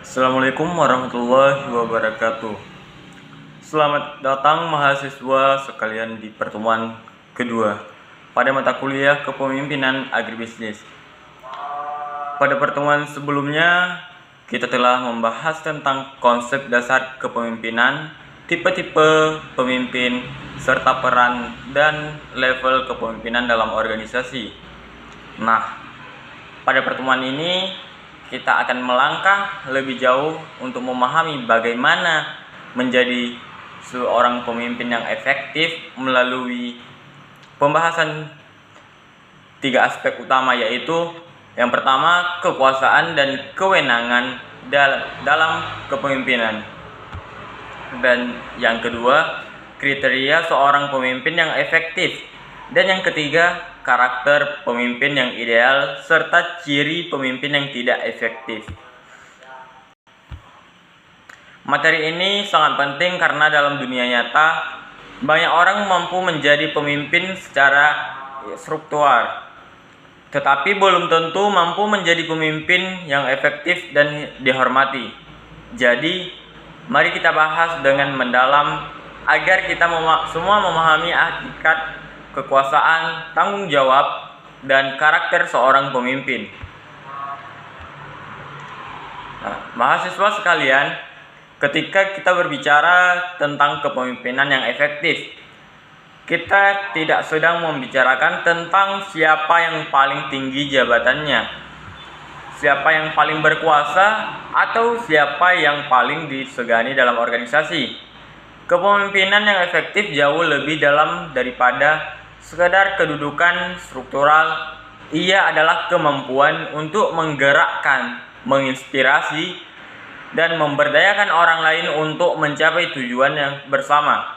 Assalamualaikum warahmatullahi wabarakatuh. Selamat datang mahasiswa sekalian di pertemuan kedua pada mata kuliah Kepemimpinan Agribisnis. Pada pertemuan sebelumnya, kita telah membahas tentang konsep dasar kepemimpinan, tipe-tipe pemimpin, serta peran dan level kepemimpinan dalam organisasi. Nah, pada pertemuan ini kita akan melangkah lebih jauh untuk memahami bagaimana menjadi seorang pemimpin yang efektif melalui pembahasan tiga aspek utama, yaitu yang pertama kekuasaan dan kewenangan dalam kepemimpinan, dan yang kedua kriteria seorang pemimpin yang efektif, dan yang ketiga karakter pemimpin yang ideal serta ciri pemimpin yang tidak efektif. Materi ini sangat penting karena dalam dunia nyata banyak orang mampu menjadi pemimpin secara struktural, tetapi belum tentu mampu menjadi pemimpin yang efektif dan dihormati. Jadi, mari kita bahas dengan mendalam agar kita semua memahami hakikat kekuasaan, tanggung jawab, dan karakter seorang pemimpin. Mahasiswa sekalian, ketika kita berbicara tentang kepemimpinan yang efektif, kita tidak sedang membicarakan tentang siapa yang paling tinggi jabatannya, siapa yang paling berkuasa, atau siapa yang paling disegani dalam organisasi. Kepemimpinan yang efektif jauh lebih dalam daripada sekedar kedudukan struktural. Ia adalah kemampuan untuk menggerakkan, menginspirasi, dan memberdayakan orang lain untuk mencapai tujuan yang bersama.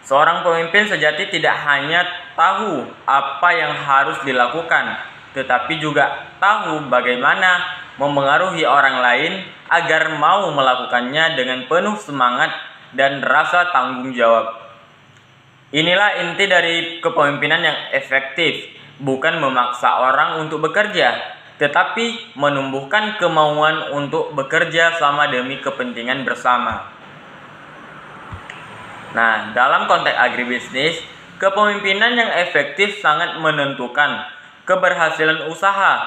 Seorang pemimpin sejati tidak hanya tahu apa yang harus dilakukan, tetapi juga tahu bagaimana memengaruhi orang lain agar mau melakukannya dengan penuh semangat dan rasa tanggung jawab. Inilah inti dari kepemimpinan yang efektif, bukan memaksa orang untuk bekerja, tetapi menumbuhkan kemauan untuk bekerja sama demi kepentingan bersama. Nah, dalam konteks agribisnis, kepemimpinan yang efektif sangat menentukan keberhasilan usaha,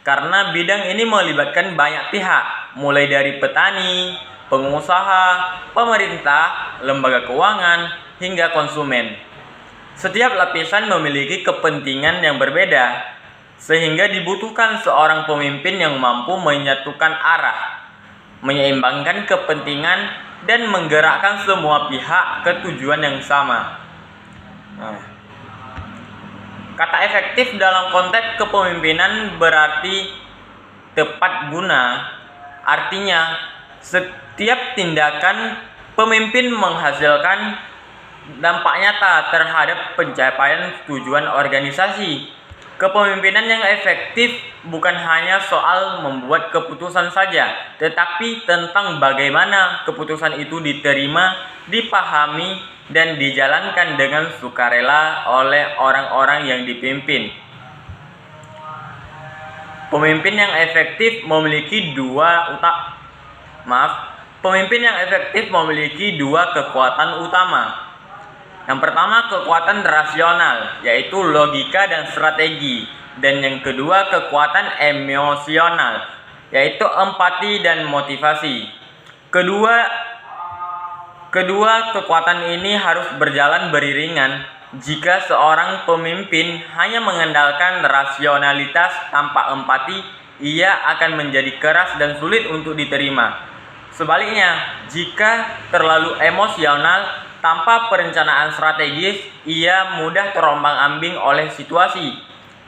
karena bidang ini melibatkan banyak pihak, mulai dari petani, pengusaha, pemerintah, lembaga keuangan, hingga konsumen. Setiap lapisan memiliki kepentingan yang berbeda, sehingga dibutuhkan seorang pemimpin yang mampu menyatukan arah, menyeimbangkan kepentingan, dan menggerakkan semua pihak ke tujuan yang sama. Kata efektif dalam konteks kepemimpinan berarti tepat guna. Artinya, setiap tindakan pemimpin menghasilkan dampak nyata terhadap pencapaian tujuan organisasi. Kepemimpinan yang efektif bukan hanya soal membuat keputusan saja, tetapi tentang bagaimana keputusan itu diterima, dipahami, dan dijalankan dengan sukarela oleh orang-orang yang dipimpin. Pemimpin yang efektif memiliki dua kekuatan utama. Yang pertama, kekuatan rasional, yaitu logika dan strategi, dan yang kedua, kekuatan emosional, yaitu empati dan motivasi. Kedua kekuatan ini harus berjalan beriringan. Jika seorang pemimpin hanya mengandalkan rasionalitas tanpa empati, ia akan menjadi keras dan sulit untuk diterima. Sebaliknya, jika terlalu emosional tanpa perencanaan strategis, ia mudah terombang-ambing oleh situasi.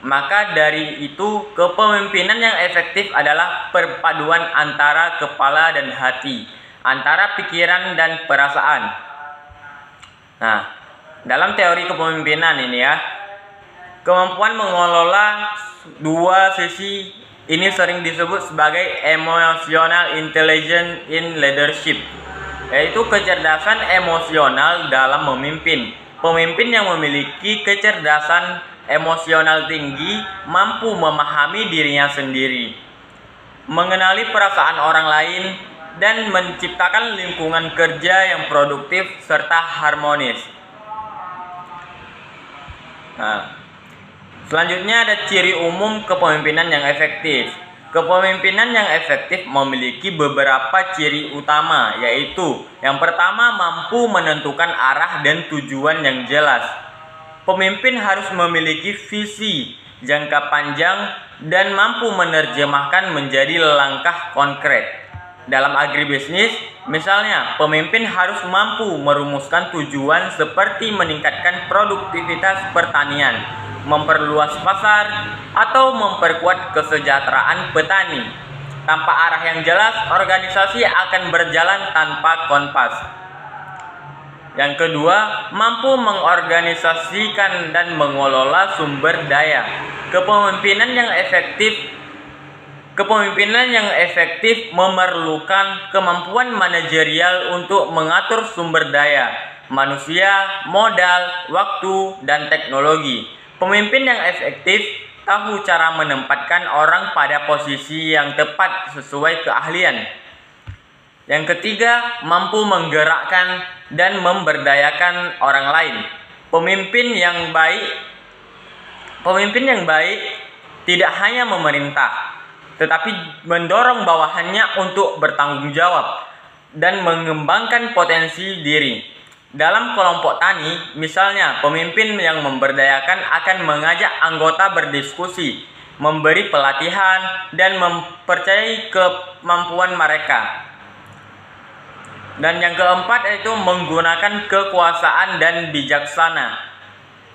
Maka dari itu, kepemimpinan yang efektif adalah perpaduan antara kepala dan hati, antara pikiran dan perasaan. Nah, dalam teori kepemimpinan ini kemampuan mengelola dua sisi ini sering disebut sebagai emotional intelligence in leadership, yaitu kecerdasan emosional dalam memimpin. Pemimpin yang memiliki kecerdasan emosional tinggi mampu memahami dirinya sendiri, mengenali perasaan orang lain, dan menciptakan lingkungan kerja yang produktif serta harmonis. Nah, selanjutnya ada ciri umum kepemimpinan yang efektif. Kepemimpinan yang efektif memiliki beberapa ciri utama, yaitu yang pertama, mampu menentukan arah dan tujuan yang jelas. Pemimpin harus memiliki visi jangka panjang dan mampu menerjemahkan menjadi langkah konkret. Dalam agribisnis, misalnya, pemimpin harus mampu merumuskan tujuan seperti meningkatkan produktivitas pertanian, memperluas pasar, atau memperkuat kesejahteraan petani. Tanpa arah yang jelas, organisasi akan berjalan tanpa kompas. Yang kedua, mampu mengorganisasikan dan mengelola sumber daya. Kepemimpinan yang efektif memerlukan kemampuan manajerial untuk mengatur sumber daya, manusia, modal, waktu, dan teknologi. Pemimpin yang efektif tahu cara menempatkan orang pada posisi yang tepat sesuai keahlian. Yang ketiga, mampu menggerakkan dan memberdayakan orang lain. Pemimpin yang baik tidak hanya memerintah, tetapi mendorong bawahannya untuk bertanggung jawab dan mengembangkan potensi diri. Dalam kelompok tani, misalnya, pemimpin yang memberdayakan akan mengajak anggota berdiskusi, memberi pelatihan, dan mempercayai kemampuan mereka. Dan yang keempat yaitu menggunakan kekuasaan dan bijaksana.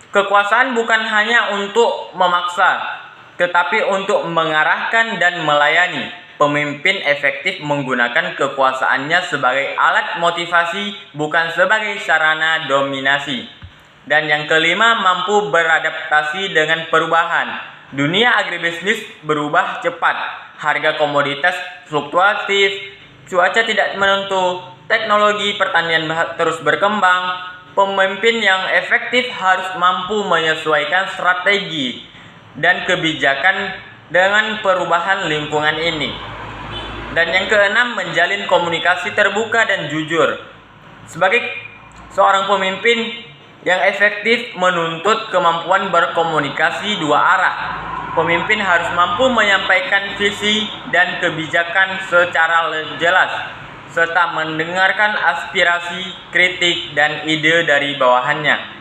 Kekuasaan bukan hanya untuk memaksa, tetapi untuk mengarahkan dan melayani. Pemimpin efektif menggunakan kekuasaannya sebagai alat motivasi, bukan sebagai sarana dominasi. Dan yang kelima, mampu beradaptasi dengan perubahan. Dunia agribisnis berubah cepat, harga komoditas fluktuatif, cuaca tidak menentu, teknologi pertanian terus berkembang. Pemimpin yang efektif harus mampu menyesuaikan strategi dan kebijakan dengan perubahan lingkungan ini. Dan yang keenam, menjalin komunikasi terbuka dan jujur. Sebagai seorang pemimpin yang efektif menuntut kemampuan berkomunikasi dua arah. Pemimpin harus mampu menyampaikan visi dan kebijakan secara jelas, serta mendengarkan aspirasi, kritik, dan ide dari bawahannya.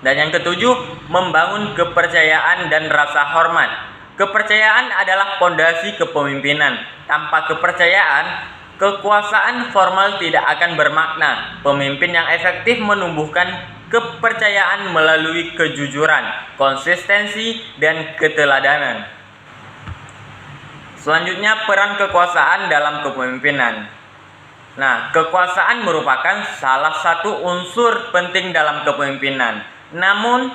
Dan yang ketujuh, membangun kepercayaan dan rasa hormat. Kepercayaan adalah fondasi kepemimpinan. Tanpa kepercayaan, kekuasaan formal tidak akan bermakna. Pemimpin yang efektif menumbuhkan kepercayaan melalui kejujuran, konsistensi, dan keteladanan. Selanjutnya, peran kekuasaan dalam kepemimpinan. Nah, kekuasaan merupakan salah satu unsur penting dalam kepemimpinan. Namun,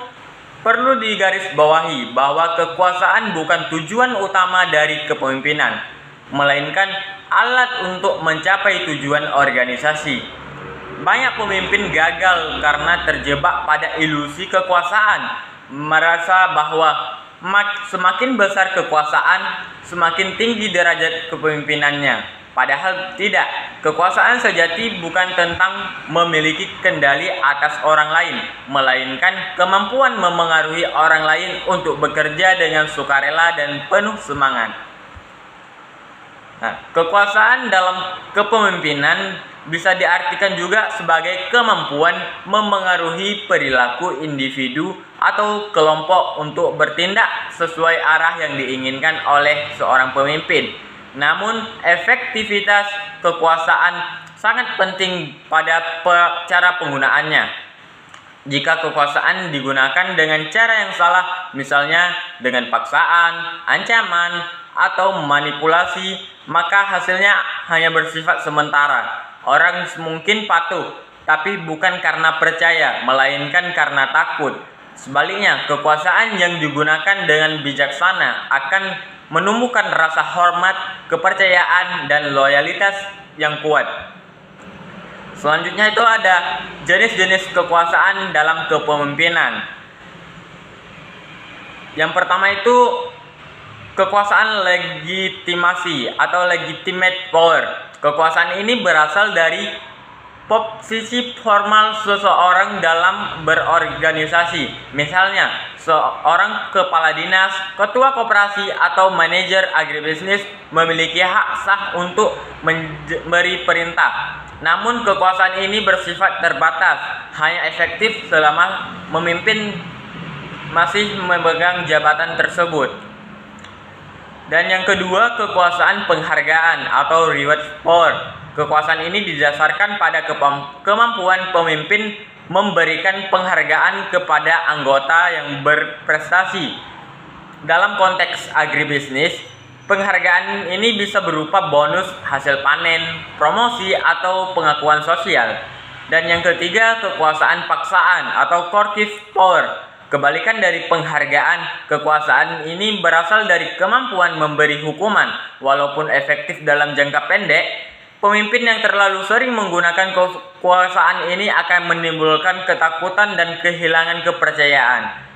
perlu digarisbawahi bahwa kekuasaan bukan tujuan utama dari kepemimpinan, melainkan alat untuk mencapai tujuan organisasi. Banyak pemimpin gagal karena terjebak pada ilusi kekuasaan, merasa bahwa semakin besar kekuasaan, semakin tinggi derajat kepemimpinannya. Padahal tidak, kekuasaan sejati bukan tentang memiliki kendali atas orang lain, melainkan kemampuan memengaruhi orang lain untuk bekerja dengan sukarela dan penuh semangat. Nah, kekuasaan dalam kepemimpinan bisa diartikan juga sebagai kemampuan memengaruhi perilaku individu atau kelompok untuk bertindak sesuai arah yang diinginkan oleh seorang pemimpin. Namun, efektivitas kekuasaan sangat penting pada cara penggunaannya. Jika kekuasaan digunakan dengan cara yang salah, misalnya dengan paksaan, ancaman, atau manipulasi, maka hasilnya hanya bersifat sementara. Orang mungkin patuh, tapi bukan karena percaya, melainkan karena takut. Sebaliknya, kekuasaan yang digunakan dengan bijaksana akan menumbuhkan rasa hormat, kepercayaan, dan loyalitas yang kuat. Selanjutnya itu ada jenis-jenis kekuasaan dalam kepemimpinan. Yang pertama itu Kekuasaan legitimasi atau legitimate power. Kekuasaan ini berasal dari posisi formal seseorang dalam berorganisasi. Misalnya, seorang kepala dinas, ketua koperasi, atau manajer agribisnis memiliki hak sah untuk memberi perintah. Namun kekuasaan ini bersifat terbatas, hanya efektif selama memimpin masih memegang jabatan tersebut. Dan yang kedua, kekuasaan penghargaan atau reward power. Kekuasaan ini didasarkan pada kemampuan pemimpin memberikan penghargaan kepada anggota yang berprestasi. Dalam konteks agribisnis, penghargaan ini bisa berupa bonus hasil panen, promosi, atau pengakuan sosial. Dan yang ketiga, kekuasaan paksaan atau coercive power. Kebalikan dari penghargaan, kekuasaan ini berasal dari kemampuan memberi hukuman. Walaupun efektif dalam jangka pendek, pemimpin yang terlalu sering menggunakan kekuasaan ini akan menimbulkan ketakutan dan kehilangan kepercayaan.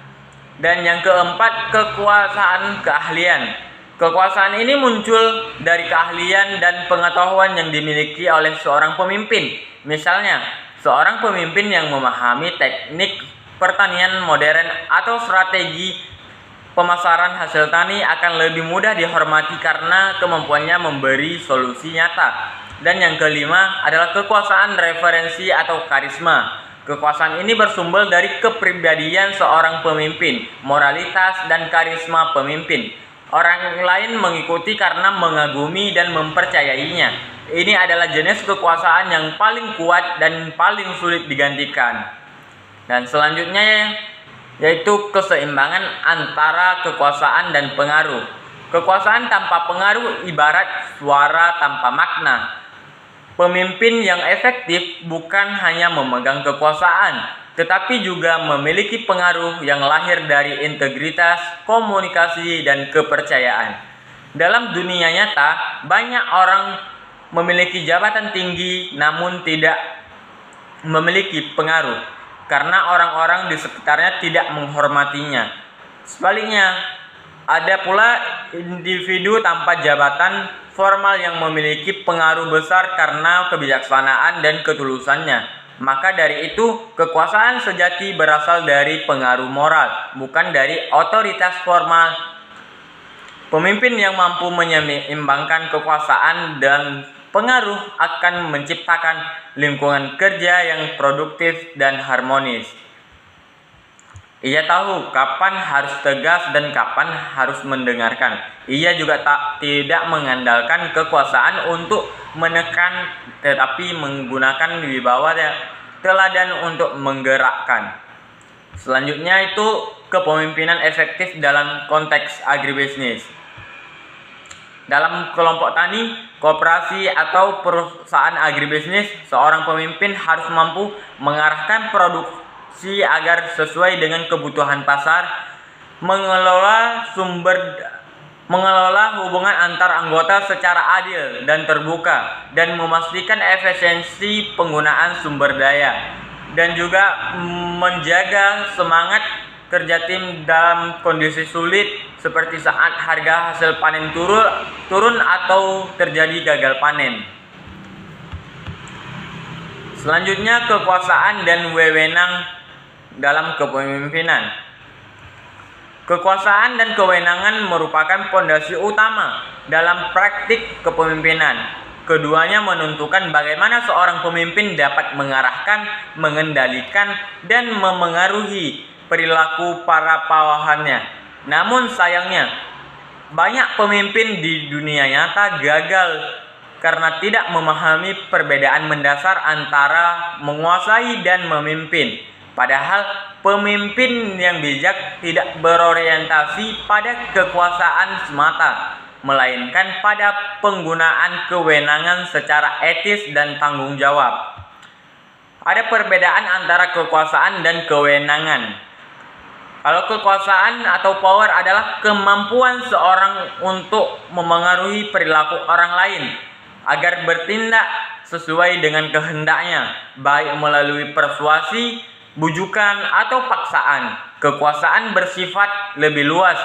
Dan yang keempat, kekuasaan keahlian. Kekuasaan ini muncul dari keahlian dan pengetahuan yang dimiliki oleh seorang pemimpin. Misalnya, seorang pemimpin yang memahami teknik pertanian modern atau strategi pemasaran hasil tani akan lebih mudah dihormati karena kemampuannya memberi solusi nyata. Dan yang kelima adalah kekuasaan referensi atau karisma. Kekuasaan ini bersumber dari kepribadian seorang pemimpin, moralitas dan karisma pemimpin. Orang lain mengikuti karena mengagumi dan mempercayainya. Ini adalah jenis kekuasaan yang paling kuat dan paling sulit digantikan. Dan selanjutnya yaitu keseimbangan antara kekuasaan dan pengaruh. Kekuasaan tanpa pengaruh ibarat suara tanpa makna. Pemimpin yang efektif bukan hanya memegang kekuasaan, tetapi juga memiliki pengaruh yang lahir dari integritas, komunikasi, dan kepercayaan. Dalam dunia nyata, banyak orang memiliki jabatan tinggi namun tidak memiliki pengaruh karena orang-orang di sekitarnya tidak menghormatinya. Sebaliknya, ada pula individu tanpa jabatan formal yang memiliki pengaruh besar karena kebijaksanaan dan ketulusannya. Maka dari itu, kekuasaan sejati berasal dari pengaruh moral, bukan dari otoritas formal. Pemimpin yang mampu menyeimbangkan kekuasaan dan pengaruh akan menciptakan lingkungan kerja yang produktif dan harmonis. Ia tahu kapan harus tegas dan kapan harus mendengarkan. Ia juga tidak mengandalkan kekuasaan untuk menekan, tetapi menggunakan wibawa teladan untuk menggerakkan. Selanjutnya itu kepemimpinan efektif dalam konteks agribisnis. Dalam kelompok tani, koperasi, atau perusahaan agribisnis, seorang pemimpin harus mampu mengarahkan produksi agar sesuai dengan kebutuhan pasar, mengelola hubungan antar anggota secara adil dan terbuka, dan memastikan efisiensi penggunaan sumber daya, dan juga menjaga semangat kerja tim dalam kondisi sulit seperti saat harga hasil panen turun atau terjadi gagal panen. Selanjutnya, kekuasaan dan wewenang dalam kepemimpinan. Kekuasaan dan kewenangan merupakan pondasi utama dalam praktik kepemimpinan. Keduanya menentukan bagaimana seorang pemimpin dapat mengarahkan, mengendalikan, dan memengaruhi perilaku para bawahannya. Namun sayangnya, banyak pemimpin di dunia nyata gagal karena tidak memahami perbedaan mendasar antara menguasai dan memimpin. Padahal pemimpin yang bijak tidak berorientasi pada kekuasaan semata, melainkan pada penggunaan kewenangan secara etis dan tanggung jawab. Ada perbedaan antara kekuasaan dan kewenangan. Kalau kekuasaan atau power adalah kemampuan seorang untuk memengaruhi perilaku orang lain agar bertindak sesuai dengan kehendaknya, baik melalui persuasi, bujukan, atau paksaan. Kekuasaan bersifat lebih luas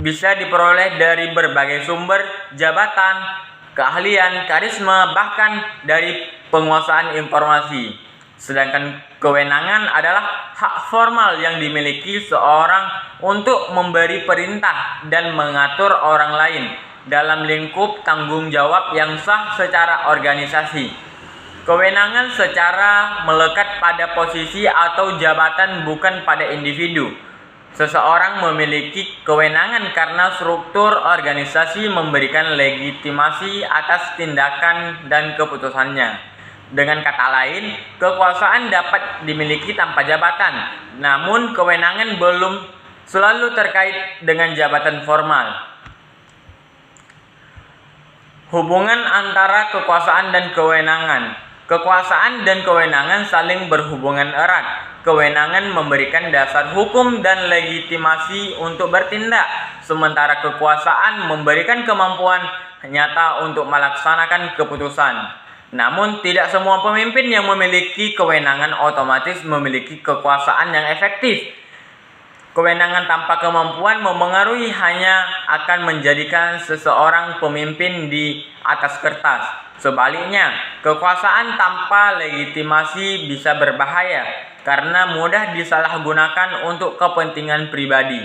bisa diperoleh dari berbagai sumber, jabatan, keahlian, karisma, bahkan dari penguasaan informasi. Sedangkan kewenangan adalah hak formal yang dimiliki seorang untuk memberi perintah dan mengatur orang lain dalam lingkup tanggung jawab yang sah secara organisasi. Kewenangan secara melekat pada posisi atau jabatan, bukan pada individu. Seseorang memiliki kewenangan karena struktur organisasi memberikan legitimasi atas tindakan dan keputusannya. Dengan kata lain, kekuasaan dapat dimiliki tanpa jabatan, namun kewenangan belum selalu terkait dengan jabatan formal. Hubungan antara kekuasaan dan kewenangan. Kekuasaan dan kewenangan saling berhubungan erat. Kewenangan memberikan dasar hukum dan legitimasi untuk bertindak, sementara kekuasaan memberikan kemampuan nyata untuk melaksanakan keputusan. Namun, tidak semua pemimpin yang memiliki kewenangan otomatis memiliki kekuasaan yang efektif. Kewenangan tanpa kemampuan memengaruhi hanya akan menjadikan seseorang pemimpin di atas kertas. Sebaliknya, kekuasaan tanpa legitimasi bisa berbahaya karena mudah disalahgunakan untuk kepentingan pribadi.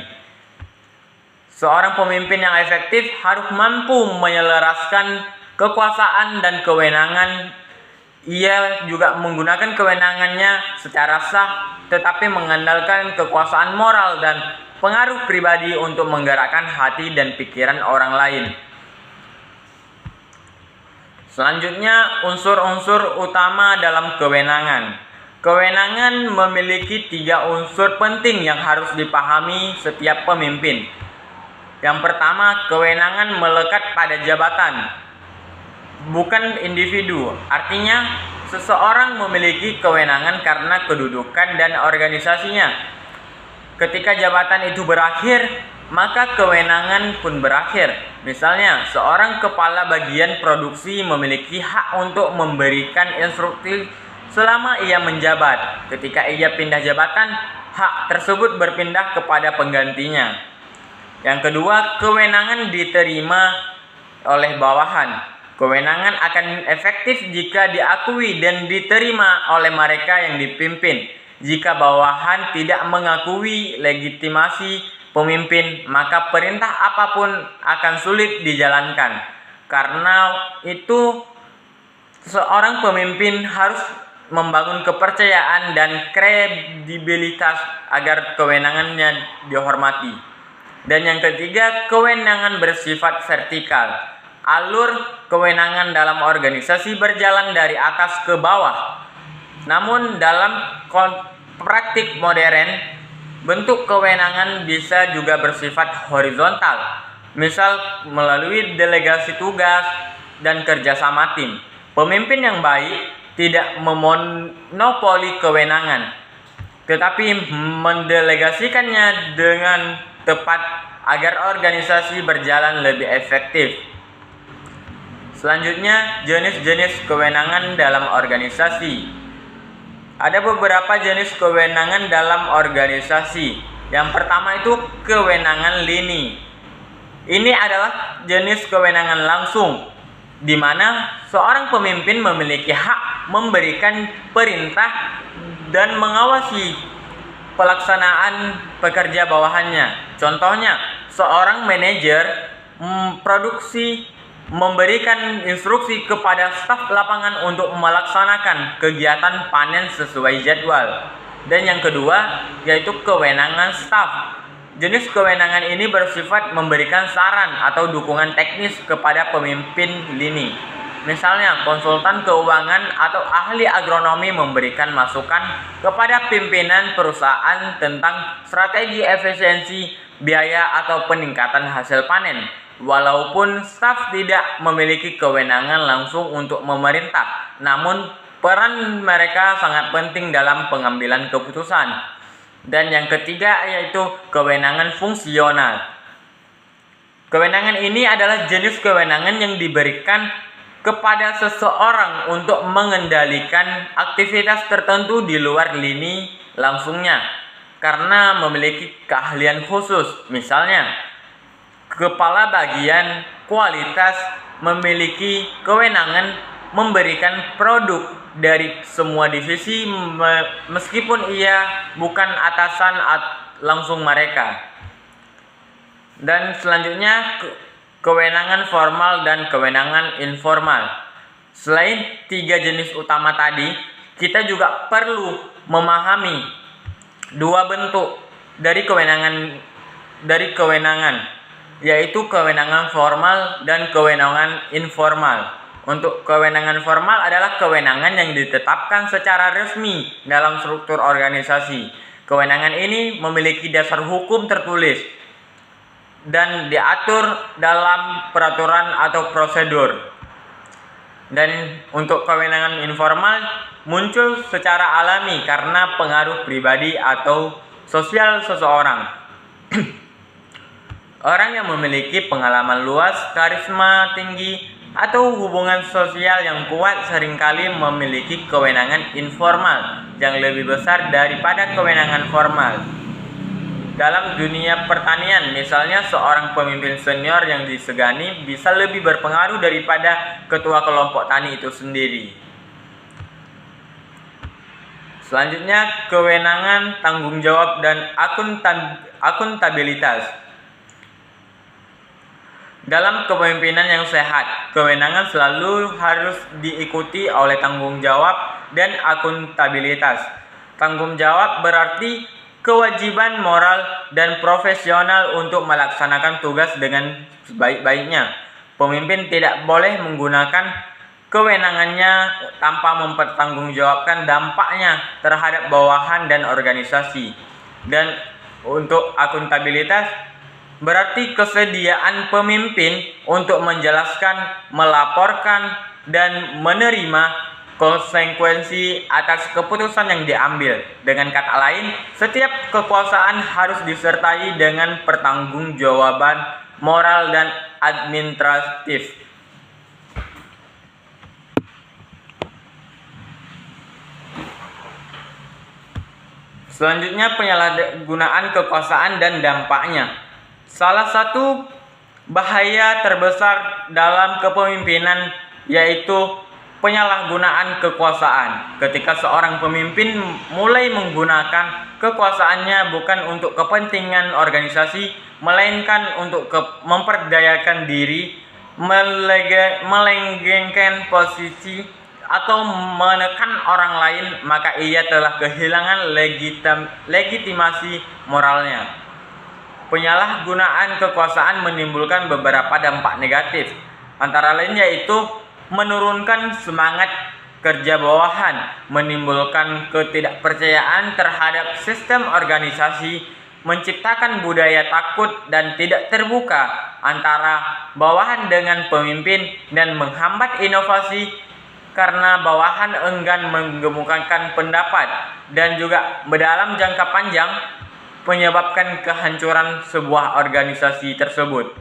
Seorang pemimpin yang efektif harus mampu menyelaraskan kekuasaan dan kewenangan. Ia juga menggunakan kewenangannya secara sah, tetapi mengandalkan kekuasaan moral dan pengaruh pribadi untuk menggerakkan hati dan pikiran orang lain. Selanjutnya, unsur-unsur utama dalam kewenangan. Kewenangan memiliki 3 unsur penting yang harus dipahami setiap pemimpin. Yang pertama, kewenangan melekat pada jabatan, bukan individu. Artinya, seseorang memiliki kewenangan karena kedudukan dan organisasinya. Ketika jabatan itu berakhir, maka kewenangan pun berakhir. Misalnya, seorang kepala bagian produksi memiliki hak untuk memberikan instruksi selama ia menjabat. Ketika ia pindah jabatan, hak tersebut berpindah kepada penggantinya. Yang kedua, kewenangan diterima oleh bawahan. Kewenangan akan efektif jika diakui dan diterima oleh mereka yang dipimpin. Jika bawahan tidak mengakui legitimasi pemimpin, maka perintah apapun akan sulit dijalankan. Karena itu, seorang pemimpin harus membangun kepercayaan dan kredibilitas agar kewenangannya dihormati. Dan yang ketiga, kewenangan bersifat vertikal. Alur kewenangan dalam organisasi berjalan dari atas ke bawah. Namun dalam praktik modern, bentuk kewenangan bisa juga bersifat horizontal. Misal melalui delegasi tugas dan kerjasama tim. Pemimpin yang baik tidak memonopoli kewenangan, tetapi mendelegasikannya dengan tepat agar organisasi berjalan lebih efektif. Selanjutnya, jenis-jenis kewenangan dalam organisasi. Ada beberapa jenis kewenangan dalam organisasi. Yang pertama itu kewenangan lini. Ini adalah jenis kewenangan langsung, di mana seorang pemimpin memiliki hak memberikan perintah dan mengawasi pelaksanaan pekerja bawahannya. Contohnya, seorang manajer produksi memberikan instruksi kepada staf lapangan untuk melaksanakan kegiatan panen sesuai jadwal. Dan yang kedua, yaitu kewenangan staf. Jenis kewenangan ini bersifat memberikan saran atau dukungan teknis kepada pemimpin lini. Misalnya, konsultan keuangan atau ahli agronomi memberikan masukan kepada pimpinan perusahaan tentang strategi efisiensi, biaya, atau peningkatan hasil panen. Walaupun staf tidak memiliki kewenangan langsung untuk memerintah, namun peran mereka sangat penting dalam pengambilan keputusan. Dan yang ketiga yaitu kewenangan fungsional. Kewenangan ini adalah jenis kewenangan yang diberikan kepada seseorang untuk mengendalikan aktivitas tertentu di luar lini langsungnya karena memiliki keahlian khusus. Misalnya, kepala bagian kualitas memiliki kewenangan memberikan produk dari semua divisi meskipun ia bukan atasan langsung mereka. Dan selanjutnya kewenangan formal dan kewenangan informal. Selain 3 jenis utama tadi, kita juga perlu memahami 2 bentuk dari kewenangan, yaitu kewenangan formal dan kewenangan informal. Untuk kewenangan formal adalah kewenangan yang ditetapkan secara resmi dalam struktur organisasi. Kewenangan ini memiliki dasar hukum tertulis dan diatur dalam peraturan atau prosedur. Dan untuk kewenangan informal muncul secara alami karena pengaruh pribadi atau sosial seseorang. Orang yang memiliki pengalaman luas, karisma tinggi, atau hubungan sosial yang kuat seringkali memiliki kewenangan informal yang lebih besar daripada kewenangan formal. Dalam dunia pertanian, misalnya seorang pemimpin senior yang disegani bisa lebih berpengaruh daripada ketua kelompok tani itu sendiri. Selanjutnya, kewenangan, tanggung jawab, dan akuntabilitas. Dalam kepemimpinan yang sehat, kewenangan selalu harus diikuti oleh tanggung jawab dan akuntabilitas. Tanggung jawab berarti kewajiban moral dan profesional untuk melaksanakan tugas dengan sebaik-baiknya. Pemimpin tidak boleh menggunakan kewenangannya tanpa mempertanggungjawabkan dampaknya terhadap bawahan dan organisasi. Dan untuk akuntabilitas berarti kesediaan pemimpin untuk menjelaskan, melaporkan, dan menerima konsekuensi atas keputusan yang diambil. Dengan kata lain, setiap kekuasaan harus disertai dengan pertanggungjawaban moral dan administratif. Selanjutnya, penyalahgunaan kekuasaan dan dampaknya. Salah satu bahaya terbesar dalam kepemimpinan yaitu penyalahgunaan kekuasaan. Ketika seorang pemimpin mulai menggunakan kekuasaannya bukan untuk kepentingan organisasi, melainkan untuk memperdayakan diri, melenggengkan posisi, atau menekan orang lain, maka ia telah kehilangan legitimasi moralnya. Penyalahgunaan kekuasaan menimbulkan beberapa dampak negatif, antara lain yaitu menurunkan semangat kerja bawahan, menimbulkan ketidakpercayaan terhadap sistem organisasi, menciptakan budaya takut dan tidak terbuka antara bawahan dengan pemimpin, dan menghambat inovasi karena bawahan enggan menggemukakan pendapat, dan juga dalam jangka panjang menyebabkan kehancuran sebuah organisasi tersebut.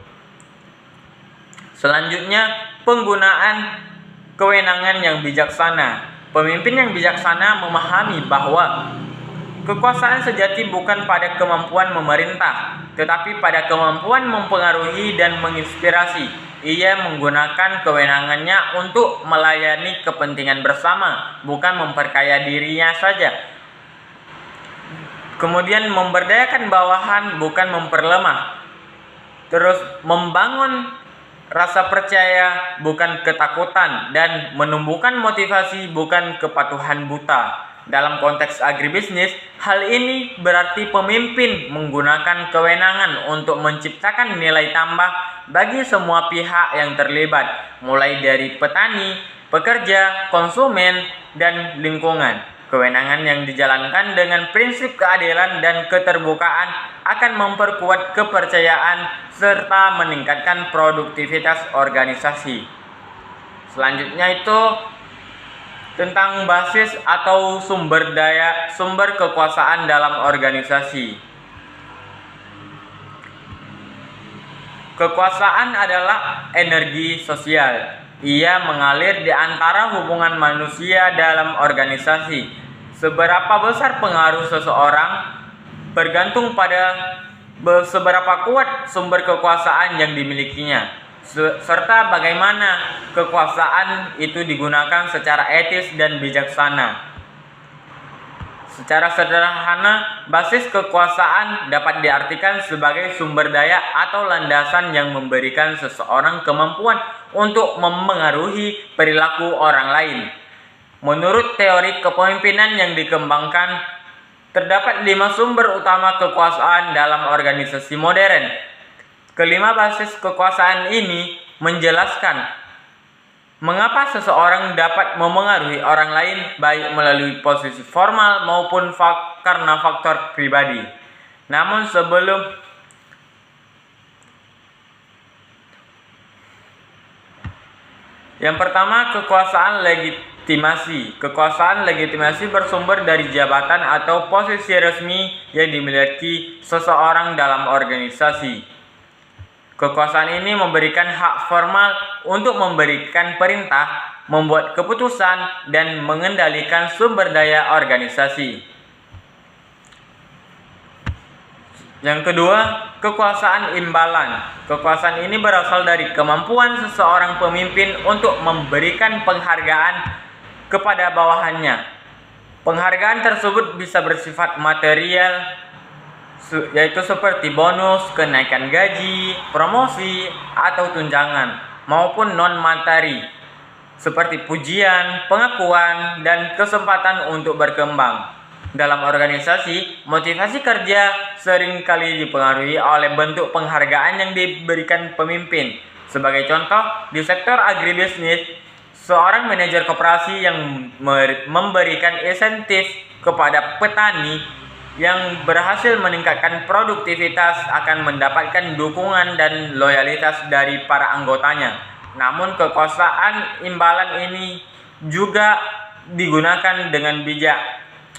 Selanjutnya, penggunaan kewenangan yang bijaksana. Pemimpin yang bijaksana memahami bahwa kekuasaan sejati bukan pada kemampuan memerintah, tetapi pada kemampuan mempengaruhi dan menginspirasi. Ia menggunakan kewenangannya untuk melayani kepentingan bersama, bukan memperkaya dirinya saja. Kemudian memberdayakan bawahan, bukan memperlemah. Terus membangun rasa percaya, bukan ketakutan, dan menumbuhkan motivasi, bukan kepatuhan buta. Dalam konteks agribisnis, hal ini berarti pemimpin menggunakan kewenangan untuk menciptakan nilai tambah bagi semua pihak yang terlibat, mulai dari petani, pekerja, konsumen, dan lingkungan. Kewenangan yang dijalankan dengan prinsip keadilan dan keterbukaan akan memperkuat kepercayaan serta meningkatkan produktivitas organisasi. Selanjutnya itu tentang basis atau sumber kekuasaan dalam organisasi. Kekuasaan adalah energi sosial. Ia mengalir di antara hubungan manusia dalam organisasi. Seberapa besar pengaruh seseorang bergantung pada seberapa kuat sumber kekuasaan yang dimilikinya, serta bagaimana kekuasaan itu digunakan secara etis dan bijaksana. Secara sederhana, basis kekuasaan dapat diartikan sebagai sumber daya atau landasan yang memberikan seseorang kemampuan untuk memengaruhi perilaku orang lain. Menurut teori kepemimpinan yang dikembangkan, terdapat 5 sumber utama kekuasaan dalam organisasi modern. Kelima basis kekuasaan ini menjelaskan mengapa seseorang dapat memengaruhi orang lain baik melalui posisi formal maupun karena faktor pribadi. Namun yang pertama, kekuasaan legitimasi. Kekuasaan legitimasi bersumber dari jabatan atau posisi resmi yang dimiliki seseorang dalam organisasi. Kekuasaan ini memberikan hak formal untuk memberikan perintah, membuat keputusan, dan mengendalikan sumber daya organisasi. Yang kedua, kekuasaan imbalan. Kekuasaan ini berasal dari kemampuan seseorang pemimpin untuk memberikan penghargaan kepada bawahannya. Penghargaan tersebut bisa bersifat material, yaitu seperti bonus, kenaikan gaji, promosi, atau tunjangan, maupun non-materi, seperti pujian, pengakuan, dan kesempatan untuk berkembang. Dalam organisasi, motivasi kerja seringkali dipengaruhi oleh bentuk penghargaan yang diberikan pemimpin. Sebagai contoh, di sektor agribisnis, seorang manajer koperasi yang memberikan insentif kepada petani yang berhasil meningkatkan produktivitas akan mendapatkan dukungan dan loyalitas dari para anggotanya. Namun kekuasaan imbalan ini juga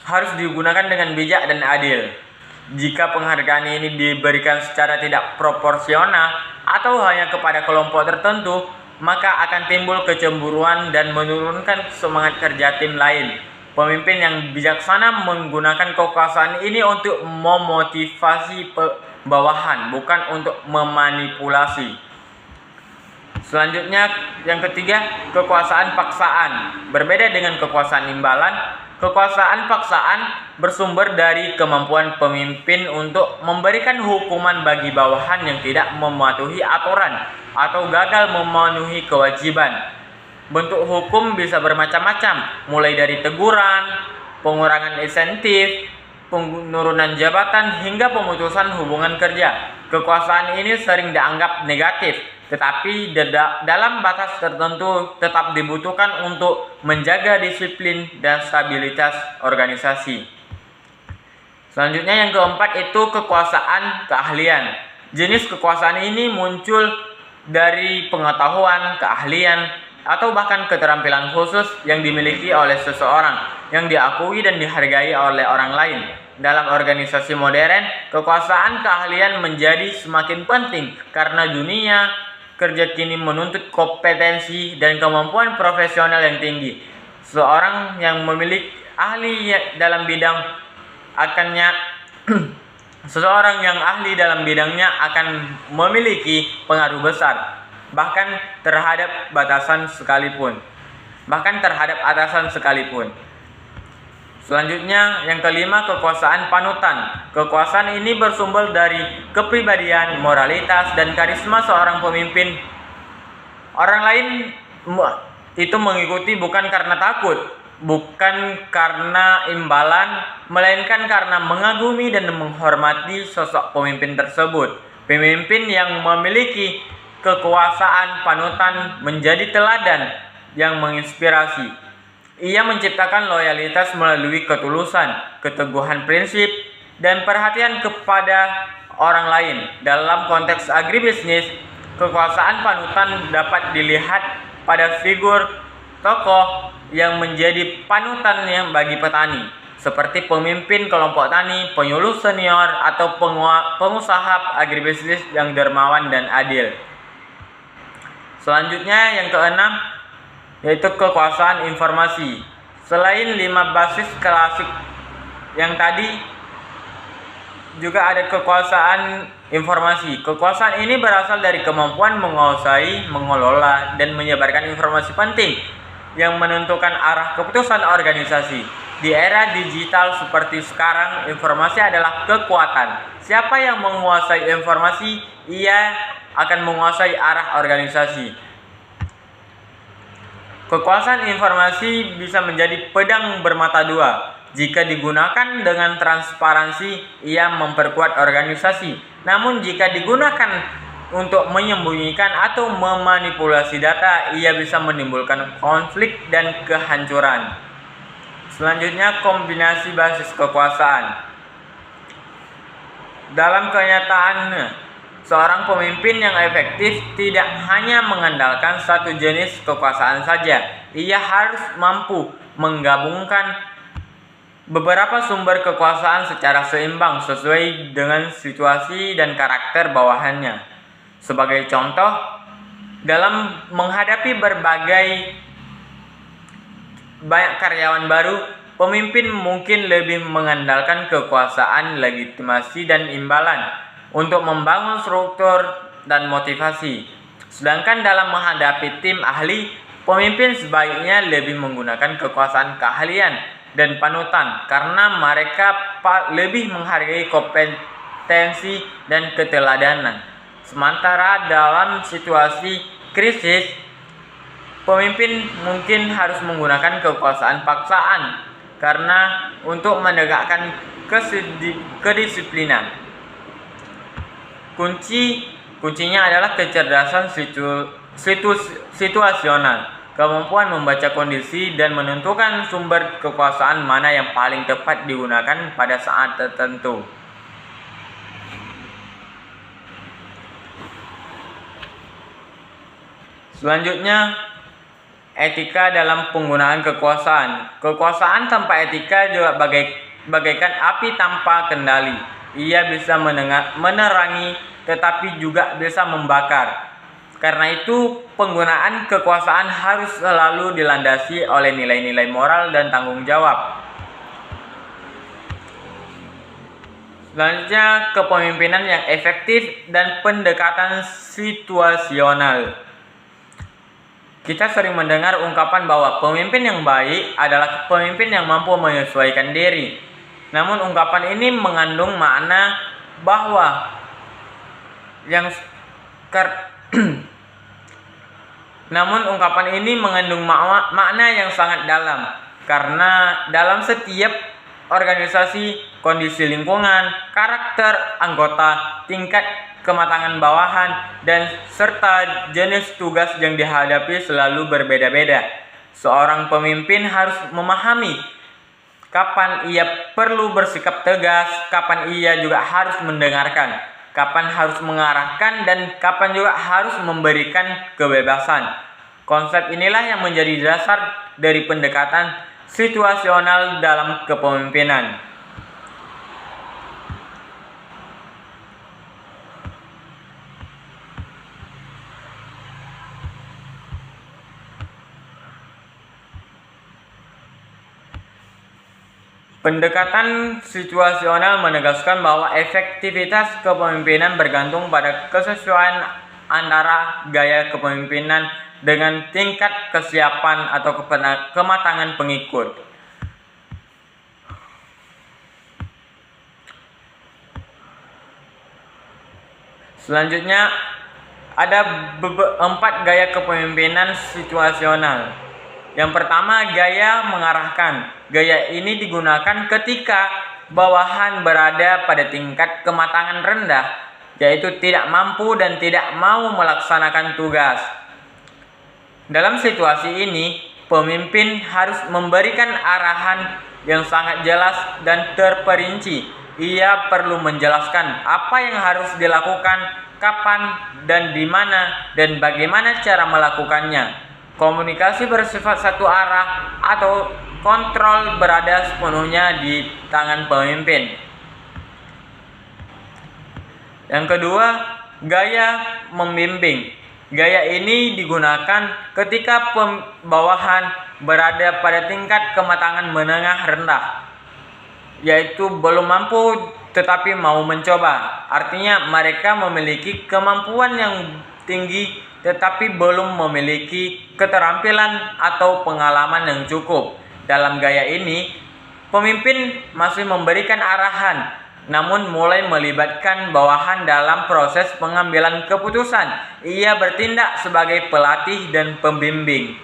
harus digunakan dengan bijak dan adil. Jika penghargaan ini diberikan secara tidak proporsional atau hanya kepada kelompok tertentu, maka akan timbul kecemburuan dan menurunkan semangat kerja tim lain. Pemimpin yang bijaksana menggunakan kekuasaan ini untuk memotivasi bawahan, bukan untuk memanipulasi. Selanjutnya, yang ketiga, kekuasaan paksaan. Berbeda dengan kekuasaan imbalan, kekuasaan paksaan bersumber dari kemampuan pemimpin untuk memberikan hukuman bagi bawahan yang tidak mematuhi aturan atau gagal memenuhi kewajiban. Bentuk hukum bisa bermacam-macam, mulai dari teguran, pengurangan insentif, penurunan jabatan, hingga pemutusan hubungan kerja. Kekuasaan ini sering dianggap negatif, tetapi dalam batas tertentu tetap dibutuhkan untuk menjaga disiplin dan stabilitas organisasi. Selanjutnya yang keempat itu kekuasaan keahlian. Jenis kekuasaan ini muncul dari pengetahuan, keahlian, atau bahkan keterampilan khusus yang dimiliki oleh seseorang yang diakui dan dihargai oleh orang lain. Dalam organisasi modern, kekuasaan keahlian menjadi semakin penting karena dunia kerja kini menuntut kompetensi dan kemampuan profesional yang tinggi. Seorang yang memiliki seseorang yang ahli dalam bidangnya akan memiliki pengaruh besar, bahkan terhadap atasan sekalipun. Selanjutnya, yang kelima, kekuasaan panutan. Kekuasaan ini bersumber dari kepribadian, moralitas, dan karisma seorang pemimpin. Orang lain itu mengikuti bukan karena takut, bukan karena imbalan, melainkan karena mengagumi dan menghormati sosok pemimpin tersebut. Pemimpin yang memiliki kekuasaan panutan menjadi teladan yang menginspirasi. Ia menciptakan loyalitas melalui ketulusan, keteguhan prinsip, dan perhatian kepada orang lain. Dalam konteks agribisnis, kekuasaan panutan dapat dilihat pada figur tokoh yang menjadi panutannya bagi petani, seperti pemimpin kelompok tani, penyuluh senior, atau pengusaha agribisnis yang dermawan dan adil. Selanjutnya yang keenam yaitu kekuasaan informasi. Selain 5 basis klasik yang tadi, juga ada kekuasaan informasi. Kekuasaan ini berasal dari kemampuan menguasai, mengelola, dan menyebarkan informasi penting yang menentukan arah keputusan organisasi. Di era digital seperti sekarang, informasi adalah kekuatan. Siapa yang menguasai informasi, ia akan menguasai arah organisasi. Kekuasaan informasi bisa menjadi pedang bermata dua. Jika digunakan dengan transparansi, ia memperkuat organisasi. Namun jika digunakan untuk menyembunyikan atau memanipulasi data, ia bisa menimbulkan konflik dan kehancuran. Selanjutnya, kombinasi basis kekuasaan. Dalam kenyataannya, seorang pemimpin yang efektif tidak hanya mengandalkan satu jenis kekuasaan saja. Ia harus mampu menggabungkan beberapa sumber kekuasaan secara seimbang sesuai dengan situasi dan karakter bawahannya. Sebagai contoh, dalam menghadapi banyak karyawan baru, pemimpin mungkin lebih mengandalkan kekuasaan legitimasi dan imbalan untuk membangun struktur dan motivasi. Sedangkan dalam menghadapi tim ahli, pemimpin sebaiknya lebih menggunakan kekuasaan keahlian dan panutan karena mereka lebih menghargai kompetensi dan keteladanan. Sementara dalam situasi krisis, pemimpin mungkin harus menggunakan kekuasaan paksaan karena untuk menegakkan kedisiplinan. Kuncinya adalah kecerdasan situasional, kemampuan membaca kondisi dan menentukan sumber kekuasaan mana yang paling tepat digunakan pada saat tertentu. Selanjutnya, etika dalam penggunaan kekuasaan. Kekuasaan tanpa etika juga bagaikan api tanpa kendali. Ia bisa menerangi tetapi juga bisa membakar. Karena itu, penggunaan kekuasaan harus selalu dilandasi oleh nilai-nilai moral dan tanggung jawab. Selanjutnya, kepemimpinan yang efektif dan pendekatan situasional. Kita sering mendengar ungkapan bahwa pemimpin yang baik adalah pemimpin yang mampu menyesuaikan diri. Namun ungkapan ini mengandung makna bahwa makna yang sangat dalam, karena dalam setiap organisasi, kondisi lingkungan, karakter anggota, tingkat kematangan bawahan, dan serta jenis tugas yang dihadapi selalu berbeda-beda. Seorang pemimpin harus memahami kapan ia perlu bersikap tegas, kapan ia juga harus mendengarkan, kapan harus mengarahkan, dan kapan juga harus memberikan kebebasan. Konsep inilah yang menjadi dasar dari pendekatan situasional dalam kepemimpinan. Pendekatan situasional menegaskan bahwa efektivitas kepemimpinan bergantung pada kesesuaian antara gaya kepemimpinan dengan tingkat kesiapan atau kematangan pengikut. Selanjutnya, ada 4 gaya kepemimpinan situasional. Yang pertama, gaya mengarahkan. Gaya ini digunakan ketika bawahan berada pada tingkat kematangan rendah, yaitu tidak mampu dan tidak mau melaksanakan tugas. Dalam situasi ini, pemimpin harus memberikan arahan yang sangat jelas dan terperinci. Ia perlu menjelaskan apa yang harus dilakukan, kapan dan di mana, dan bagaimana cara melakukannya. Komunikasi bersifat satu arah atau kontrol berada sepenuhnya di tangan pemimpin. Yang kedua, gaya membimbing. Gaya ini digunakan ketika bawahan berada pada tingkat kematangan menengah rendah, yaitu belum mampu tetapi mau mencoba. Artinya mereka memiliki kemampuan yang tinggi tetapi belum memiliki keterampilan atau pengalaman yang cukup. Dalam gaya ini, pemimpin masih memberikan arahan, namun mulai melibatkan bawahan dalam proses pengambilan keputusan. Ia bertindak sebagai pelatih dan pembimbing.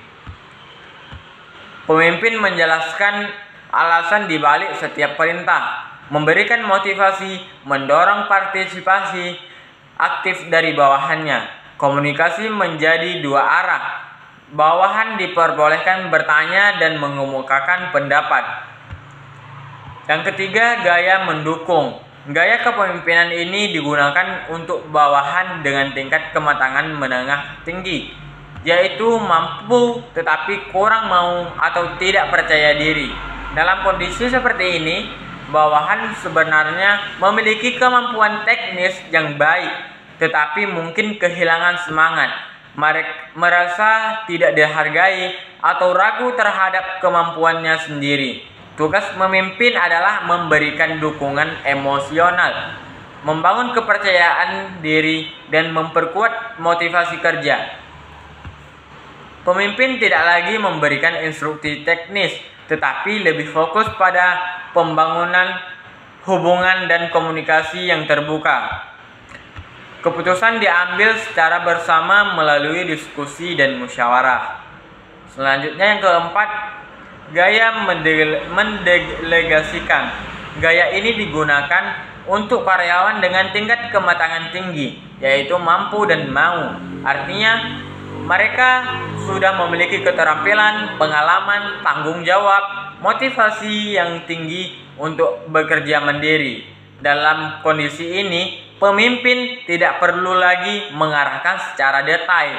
Pemimpin menjelaskan alasan di balik setiap perintah, memberikan motivasi, mendorong partisipasi aktif dari bawahannya. Komunikasi menjadi dua arah. Bawahan diperbolehkan bertanya dan mengemukakan pendapat. Yang ketiga, gaya mendukung. Gaya kepemimpinan ini digunakan untuk bawahan dengan tingkat kematangan menengah tinggi, yaitu mampu tetapi kurang mau atau tidak percaya diri. Dalam kondisi seperti ini, bawahan sebenarnya memiliki kemampuan teknis yang baik, tetapi mungkin kehilangan semangat, merasa tidak dihargai, atau ragu terhadap kemampuannya sendiri. Tugas memimpin adalah memberikan dukungan emosional, membangun kepercayaan diri, dan memperkuat motivasi kerja. Pemimpin tidak lagi memberikan instruksi teknis, tetapi lebih fokus pada pembangunan hubungan dan komunikasi yang terbuka. Keputusan diambil secara bersama melalui diskusi dan musyawarah. Selanjutnya yang keempat, gaya mendelegasikan. Gaya ini digunakan untuk karyawan dengan tingkat kematangan tinggi, yaitu mampu dan mau. Artinya, mereka sudah memiliki keterampilan, pengalaman, tanggung jawab, motivasi yang tinggi untuk bekerja mandiri. Dalam kondisi ini, pemimpin tidak perlu lagi mengarahkan secara detail.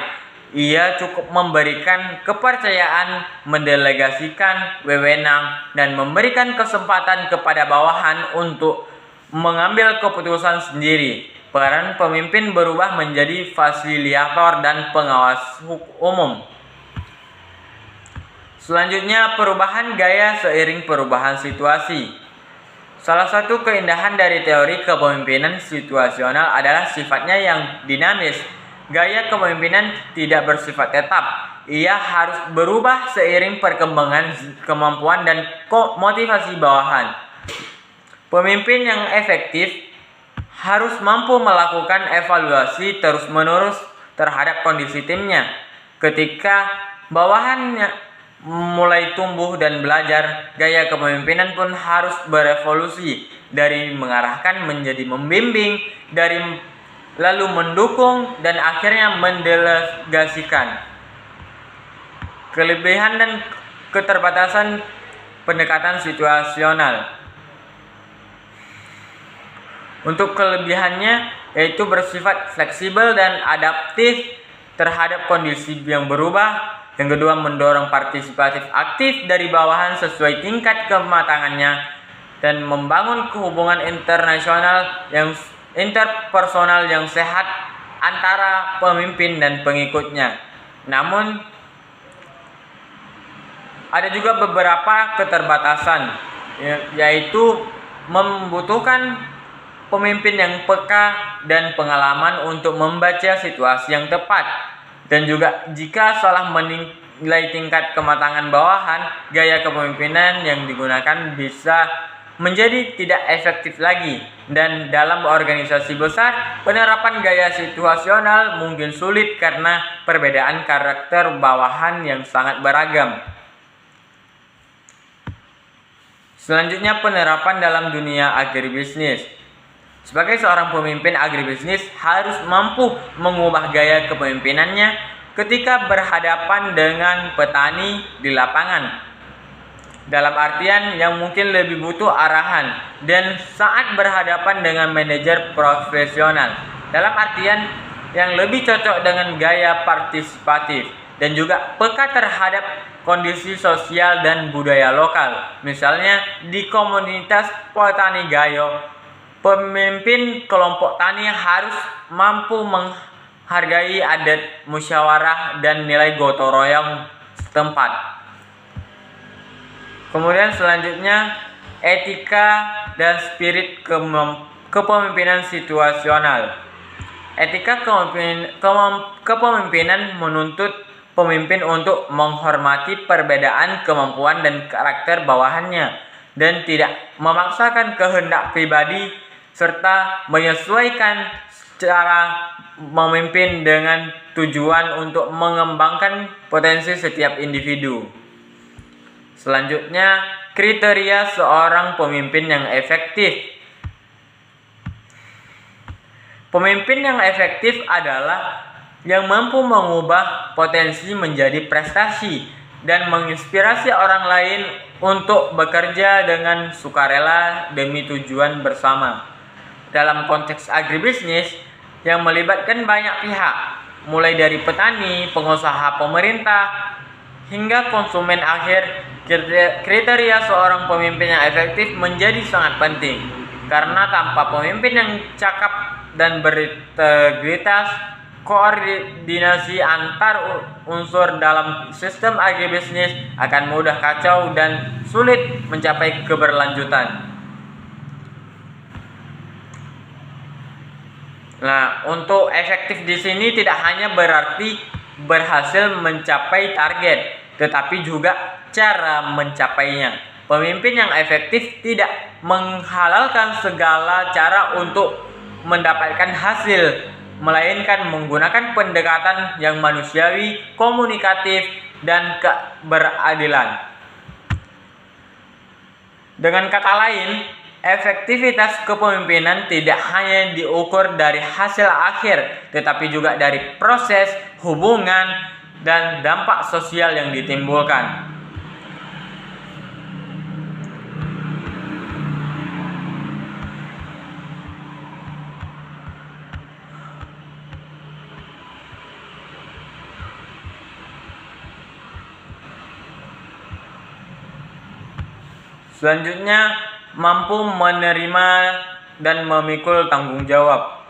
Ia cukup memberikan kepercayaan, mendelegasikan wewenang, dan memberikan kesempatan kepada bawahan untuk mengambil keputusan sendiri. Peran pemimpin berubah menjadi fasilitator dan pengawas umum. Selanjutnya, perubahan gaya seiring perubahan situasi. Salah satu keindahan dari teori kepemimpinan situasional adalah sifatnya yang dinamis. Gaya kepemimpinan tidak bersifat tetap. Ia harus berubah seiring perkembangan kemampuan dan motivasi bawahan. Pemimpin yang efektif harus mampu melakukan evaluasi terus-menerus terhadap kondisi timnya. Ketika bawahannya mulai tumbuh dan belajar, gaya kepemimpinan pun harus berevolusi dari mengarahkan menjadi membimbing, dari lalu mendukung, dan akhirnya mendelegasikan. Kelebihan dan keterbatasan pendekatan situasional. Untuk kelebihannya yaitu bersifat fleksibel dan adaptif terhadap kondisi yang berubah. Yang kedua, mendorong partisipatif aktif dari bawahan sesuai tingkat kematangannya dan membangun hubungan interpersonal yang sehat antara pemimpin dan pengikutnya. Namun, ada juga beberapa keterbatasan, yaitu membutuhkan pemimpin yang peka dan pengalaman untuk membaca situasi yang tepat. Dan juga jika salah menilai tingkat kematangan bawahan, gaya kepemimpinan yang digunakan bisa menjadi tidak efektif lagi. Dan dalam organisasi besar, penerapan gaya situasional mungkin sulit karena perbedaan karakter bawahan yang sangat beragam. Selanjutnya, penerapan dalam dunia agribisnis. Sebagai seorang pemimpin agribisnis harus mampu mengubah gaya kepemimpinannya ketika berhadapan dengan petani di lapangan. Dalam artian yang mungkin lebih butuh arahan dan saat berhadapan dengan manajer profesional. Dalam artian yang lebih cocok dengan gaya partisipatif dan juga peka terhadap kondisi sosial dan budaya lokal. Misalnya di komunitas petani Gayo, pemimpin kelompok tani harus mampu menghargai adat musyawarah dan nilai gotong royong setempat. Kemudian selanjutnya, etika dan spirit kepemimpinan situasional. Etika kepemimpinan menuntut pemimpin untuk menghormati perbedaan kemampuan dan karakter bawahannya dan tidak memaksakan kehendak pribadi serta menyesuaikan cara memimpin dengan tujuan untuk mengembangkan potensi setiap individu. Selanjutnya, kriteria seorang pemimpin yang efektif. Pemimpin yang efektif adalah yang mampu mengubah potensi menjadi prestasi dan menginspirasi orang lain untuk bekerja dengan sukarela demi tujuan bersama. Dalam konteks agribisnis yang melibatkan banyak pihak, mulai dari petani, pengusaha, pemerintah, hingga konsumen akhir, kriteria seorang pemimpin yang efektif menjadi sangat penting. Karena tanpa pemimpin yang cakap dan berintegritas, koordinasi antar unsur dalam sistem agribisnis akan mudah kacau dan sulit mencapai keberlanjutan. Nah, untuk efektif di sini tidak hanya berarti berhasil mencapai target, tetapi juga cara mencapainya. Pemimpin yang efektif tidak menghalalkan segala cara untuk mendapatkan hasil, melainkan menggunakan pendekatan yang manusiawi, komunikatif, dan beradilan. Dengan kata lain, efektivitas kepemimpinan tidak hanya diukur dari hasil akhir, tetapi juga dari proses, hubungan, dan dampak sosial yang ditimbulkan. Selanjutnya, mampu menerima dan memikul tanggung jawab.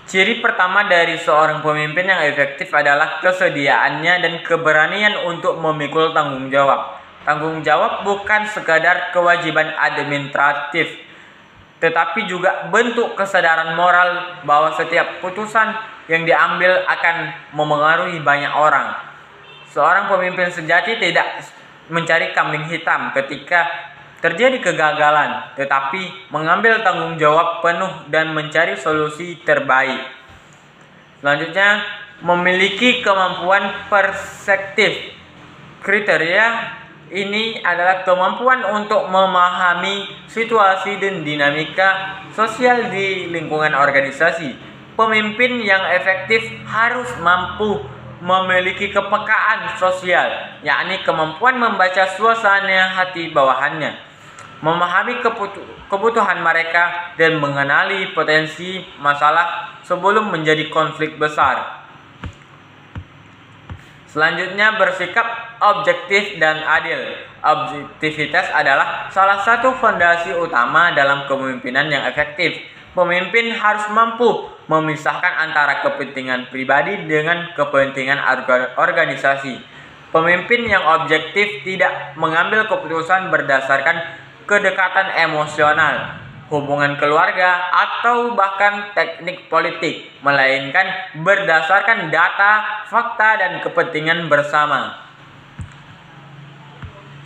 Ciri pertama dari seorang pemimpin yang efektif adalah kesediaannya dan keberanian untuk memikul tanggung jawab. Tanggung jawab bukan sekadar kewajiban administratif, tetapi juga bentuk kesadaran moral bahwa setiap putusan yang diambil akan memengaruhi banyak orang. Seorang pemimpin sejati tidak mencari kambing hitam ketika terjadi kegagalan, tetapi mengambil tanggung jawab penuh dan mencari solusi terbaik. Selanjutnya, memiliki kemampuan perspektif. Kriteria ini adalah kemampuan untuk memahami situasi dan dinamika sosial di lingkungan organisasi. Pemimpin yang efektif harus mampu memiliki kepekaan sosial, yakni kemampuan membaca suasana hati bawahannya, memahami kebutuhan mereka, dan mengenali potensi masalah sebelum menjadi konflik besar. Selanjutnya, bersikap objektif dan adil. Objektivitas adalah salah satu fondasi utama dalam kepemimpinan yang efektif. Pemimpin harus mampu memisahkan antara kepentingan pribadi dengan kepentingan organisasi. Pemimpin yang objektif tidak mengambil keputusan berdasarkan kedekatan emosional, hubungan keluarga, atau bahkan teknik politik, melainkan berdasarkan data, fakta, dan kepentingan bersama.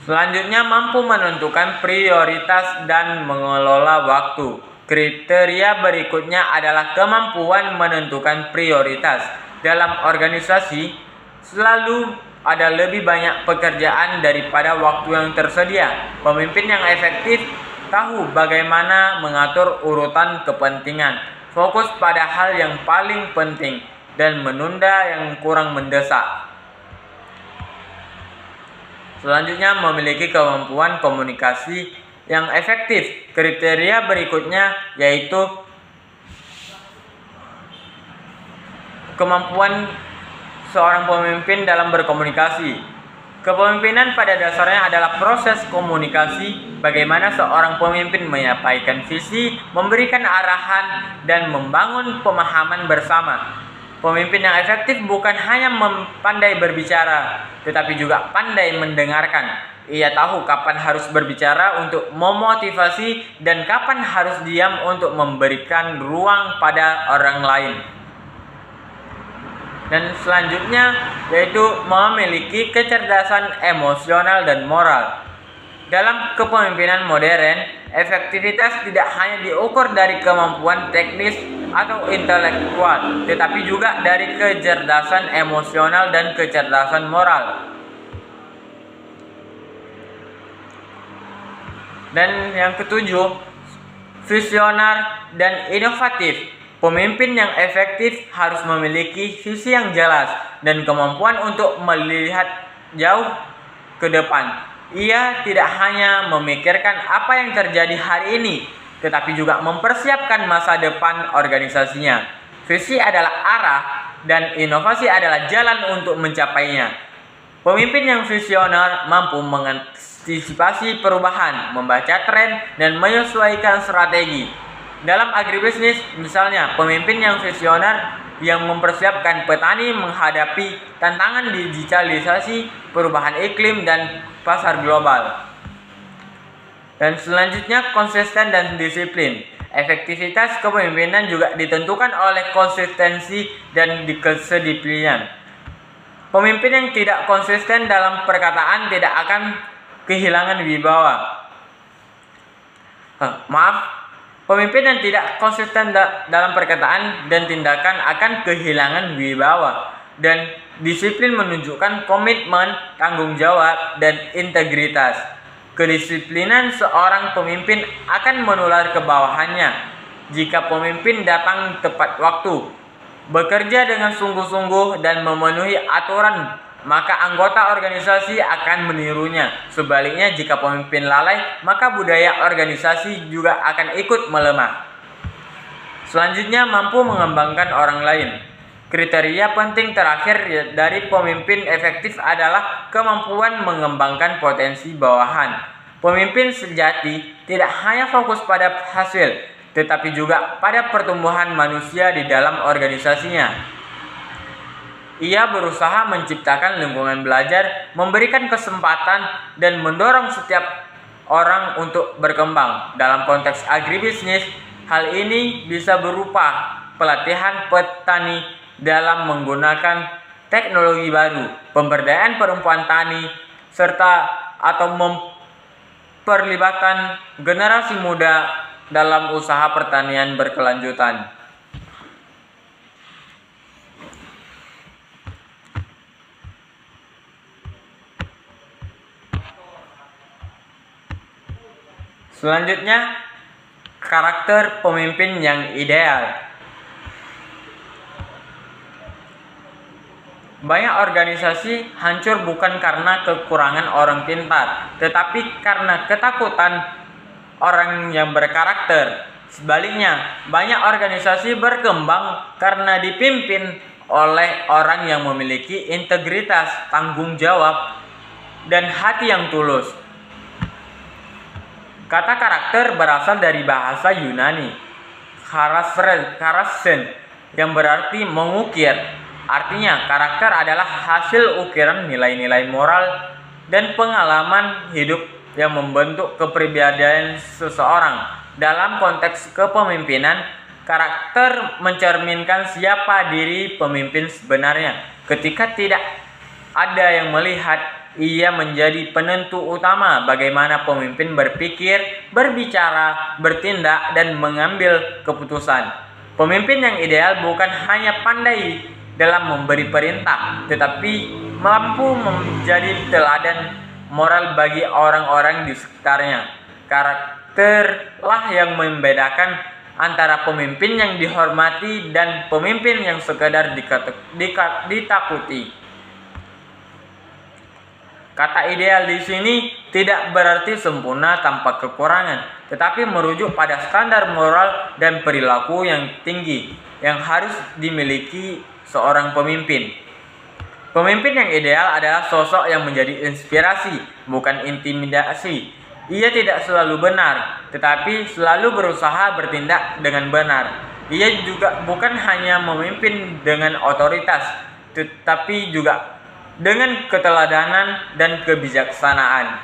Selanjutnya, mampu menentukan prioritas dan mengelola waktu. Kriteria berikutnya adalah kemampuan menentukan prioritas. Dalam organisasi, selalu ada lebih banyak pekerjaan daripada waktu yang tersedia. Pemimpin yang efektif tahu bagaimana mengatur urutan kepentingan, fokus pada hal yang paling penting, dan menunda yang kurang mendesak. Selanjutnya, memiliki kemampuan komunikasi yang efektif. Kriteria berikutnya yaitu kemampuan seorang pemimpin dalam berkomunikasi. Kepemimpinan pada dasarnya adalah proses komunikasi, bagaimana seorang pemimpin menyampaikan visi, memberikan arahan, dan membangun pemahaman bersama. Pemimpin yang efektif bukan hanya pandai berbicara, tetapi juga pandai mendengarkan. Ia tahu kapan harus berbicara untuk memotivasi dan kapan harus diam untuk memberikan ruang pada orang lain. Dan selanjutnya yaitu memiliki kecerdasan emosional dan moral. Dalam kepemimpinan modern, efektivitas tidak hanya diukur dari kemampuan teknis atau intelektual, tetapi juga dari kecerdasan emosional dan kecerdasan moral. Dan yang ketujuh, visioner dan inovatif. Pemimpin yang efektif harus memiliki visi yang jelas dan kemampuan untuk melihat jauh ke depan. Ia tidak hanya memikirkan apa yang terjadi hari ini, tetapi juga mempersiapkan masa depan organisasinya. Visi adalah arah dan inovasi adalah jalan untuk mencapainya. Pemimpin yang visioner mampu mengantisipasi perubahan, membaca tren, dan menyesuaikan strategi. Dalam agribisnis, misalnya, pemimpin yang visioner yang mempersiapkan petani menghadapi tantangan digitalisasi, perubahan iklim, dan pasar global. Dan selanjutnya, konsisten dan disiplin. Efektivitas kepemimpinan juga ditentukan oleh konsistensi dan kedisiplinan. Pemimpin yang tidak konsisten dalam perkataan tidak akan kehilangan wibawa. Pemimpin yang tidak konsisten dalam perkataan dan tindakan akan kehilangan wibawa. Dan disiplin menunjukkan komitmen, tanggung jawab, dan integritas. Kedisiplinan seorang pemimpin akan menular ke bawahannya. Jika pemimpin datang tepat waktu, bekerja dengan sungguh-sungguh dan memenuhi aturan, maka anggota organisasi akan menirunya. Sebaliknya, jika pemimpin lalai, maka budaya organisasi juga akan ikut melemah. Selanjutnya, mampu mengembangkan orang lain. Kriteria penting terakhir dari pemimpin efektif adalah kemampuan mengembangkan potensi bawahan. Pemimpin sejati tidak hanya fokus pada hasil, tetapi juga pada pertumbuhan manusia di dalam organisasinya. Ia berusaha menciptakan lingkungan belajar, memberikan kesempatan, dan mendorong setiap orang untuk berkembang. Dalam konteks agribisnis, hal ini bisa berupa pelatihan petani dalam menggunakan teknologi baru, pemberdayaan perempuan tani, serta atau memperlibatkan generasi muda dalam usaha pertanian berkelanjutan. Selanjutnya, karakter pemimpin yang ideal. Banyak organisasi hancur bukan karena kekurangan orang pintar, tetapi karena ketakutan orang yang berkarakter. Sebaliknya, banyak organisasi berkembang karena dipimpin oleh orang yang memiliki integritas, tanggung jawab, dan hati yang tulus. Kata karakter berasal dari bahasa Yunani, karasen, yang berarti mengukir. Artinya, karakter adalah hasil ukiran nilai-nilai moral dan pengalaman hidup yang membentuk kepribadian seseorang. Dalam konteks kepemimpinan, karakter mencerminkan siapa diri pemimpin sebenarnya. Ketika tidak ada yang melihat, ia menjadi penentu utama bagaimana pemimpin berpikir, berbicara, bertindak, dan mengambil keputusan. Pemimpin yang ideal bukan hanya pandai dalam memberi perintah, tetapi mampu menjadi teladan moral bagi orang-orang di sekitarnya. Karakterlah yang membedakan antara pemimpin yang dihormati dan pemimpin yang sekedar ditakuti. Kata ideal di sini tidak berarti sempurna tanpa kekurangan, tetapi merujuk pada standar moral dan perilaku yang tinggi yang harus dimiliki seorang pemimpin. Pemimpin yang ideal adalah sosok yang menjadi inspirasi, bukan intimidasi. Ia tidak selalu benar, tetapi selalu berusaha bertindak dengan benar. Ia juga bukan hanya memimpin dengan otoritas, tetapi juga dengan keteladanan dan kebijaksanaan.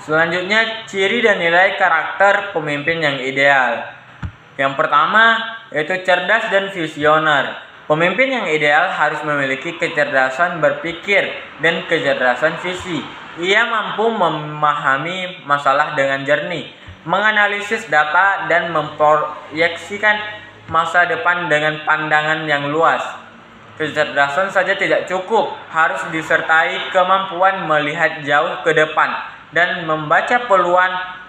Selanjutnya, ciri dan nilai karakter pemimpin yang ideal. Yang pertama, yaitu cerdas dan visioner. Pemimpin yang ideal harus memiliki kecerdasan berpikir dan kecerdasan visi. Ia mampu memahami masalah dengan jernih, menganalisis data, dan memproyeksikan masa depan dengan pandangan yang luas. Kecerdasan saja tidak cukup, harus disertai kemampuan melihat jauh ke depan dan membaca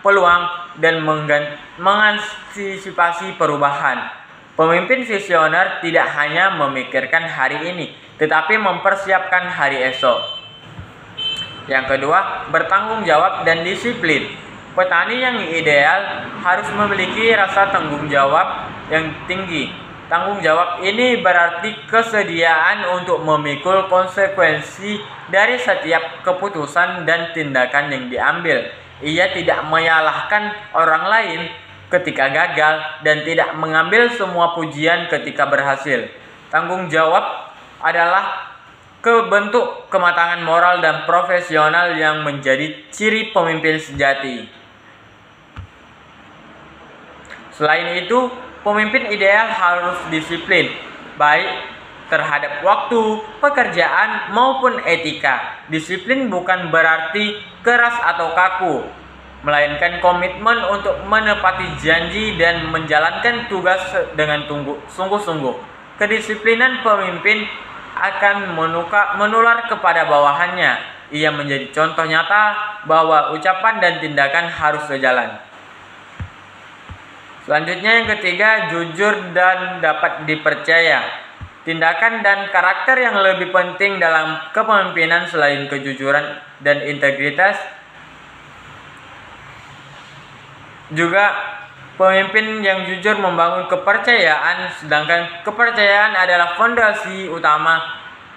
peluang dan mengantisipasi perubahan. Pemimpin visioner tidak hanya memikirkan hari ini, tetapi mempersiapkan hari esok. Yang kedua, bertanggung jawab dan disiplin. Petani yang ideal harus memiliki rasa tanggung jawab yang tinggi. Tanggung jawab ini berarti kesediaan untuk memikul konsekuensi dari setiap keputusan dan tindakan yang diambil. Ia tidak menyalahkan orang lain ketika gagal dan tidak mengambil semua pujian ketika berhasil. Tanggung jawab adalah bentuk kematangan moral dan profesional yang menjadi ciri pemimpin sejati. Selain itu, pemimpin ideal harus disiplin, baik terhadap waktu, pekerjaan, maupun etika. Disiplin bukan berarti keras atau kaku, melainkan komitmen untuk menepati janji dan menjalankan tugas dengan sungguh-sungguh. Kedisiplinan pemimpin akan menular kepada bawahannya. Ia menjadi contoh nyata bahwa ucapan dan tindakan harus sejalan. Selanjutnya yang ketiga, jujur dan dapat dipercaya. Tindakan dan karakter yang lebih penting dalam kepemimpinan selain kejujuran dan integritas. Juga pemimpin yang jujur membangun kepercayaan, sedangkan kepercayaan adalah fondasi utama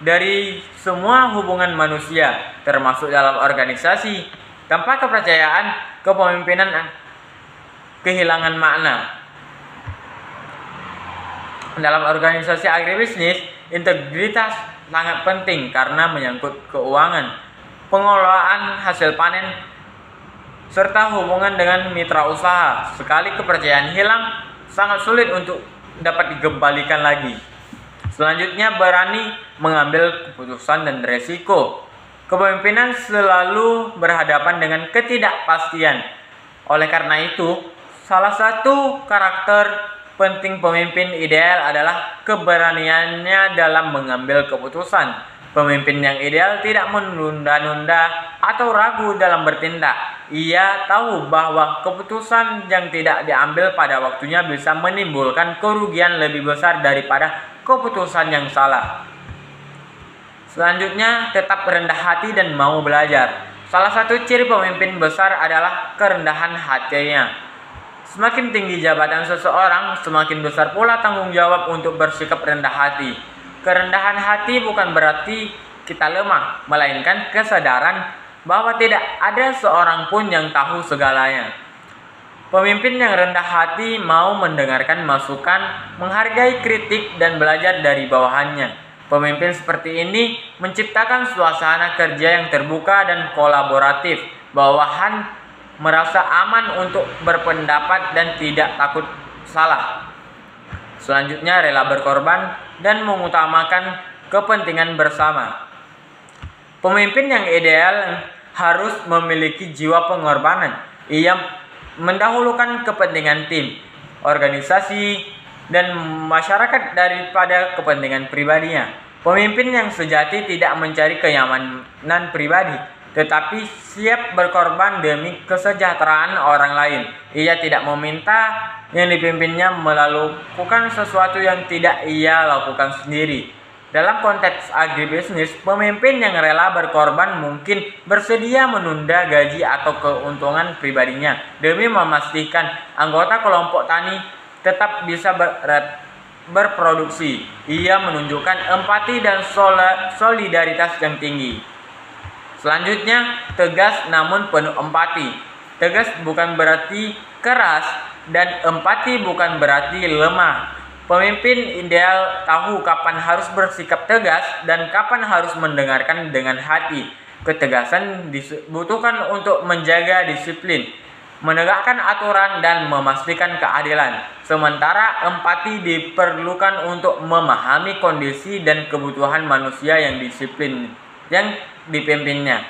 dari semua hubungan manusia, termasuk dalam organisasi. Tanpa kepercayaan, kepemimpinan kehilangan makna. Dalam organisasi agribisnis, integritas sangat penting karena menyangkut keuangan, pengelolaan hasil panen, serta hubungan dengan mitra usaha. Sekali kepercayaan hilang, sangat sulit untuk dapat dikembalikan lagi. Selanjutnya, berani mengambil keputusan dan resiko. Kepemimpinan selalu berhadapan dengan ketidakpastian. Oleh karena itu, salah satu karakter penting pemimpin ideal adalah keberaniannya dalam mengambil keputusan. Pemimpin yang ideal tidak menunda-nunda atau ragu dalam bertindak. Ia tahu bahwa keputusan yang tidak diambil pada waktunya bisa menimbulkan kerugian lebih besar daripada keputusan yang salah. Selanjutnya, tetap rendah hati dan mau belajar. Salah satu ciri pemimpin besar adalah kerendahan hatinya. Semakin tinggi jabatan seseorang, semakin besar pula tanggung jawab untuk bersikap rendah hati. Kerendahan hati bukan berarti kita lemah, melainkan kesadaran bahwa tidak ada seorang pun yang tahu segalanya. Pemimpin yang rendah hati mau mendengarkan masukan, menghargai kritik, dan belajar dari bawahannya. Pemimpin seperti ini menciptakan suasana kerja yang terbuka dan kolaboratif. Bawahan merasa aman untuk berpendapat dan tidak takut salah. Selanjutnya, rela berkorban dan mengutamakan kepentingan bersama. Pemimpin yang ideal harus memiliki jiwa pengorbanan. Ia mendahulukan kepentingan tim, organisasi, dan masyarakat daripada kepentingan pribadinya. Pemimpin yang sejati tidak mencari kenyamanan pribadi, tetapi siap berkorban demi kesejahteraan orang lain. Ia tidak meminta yang dipimpinnya melakukan sesuatu yang tidak ia lakukan sendiri. Dalam konteks agribisnis, pemimpin yang rela berkorban mungkin bersedia menunda gaji atau keuntungan pribadinya demi memastikan anggota kelompok tani tetap bisa berproduksi. Ia menunjukkan empati dan solidaritas yang tinggi. Selanjutnya, tegas namun penuh empati. Tegas bukan berarti keras dan empati bukan berarti lemah. Pemimpin ideal tahu kapan harus bersikap tegas dan kapan harus mendengarkan dengan hati. Ketegasan dibutuhkan untuk menjaga disiplin, menegakkan aturan, dan memastikan keadilan. Sementara empati diperlukan untuk memahami kondisi dan kebutuhan manusia yang dipimpinnya.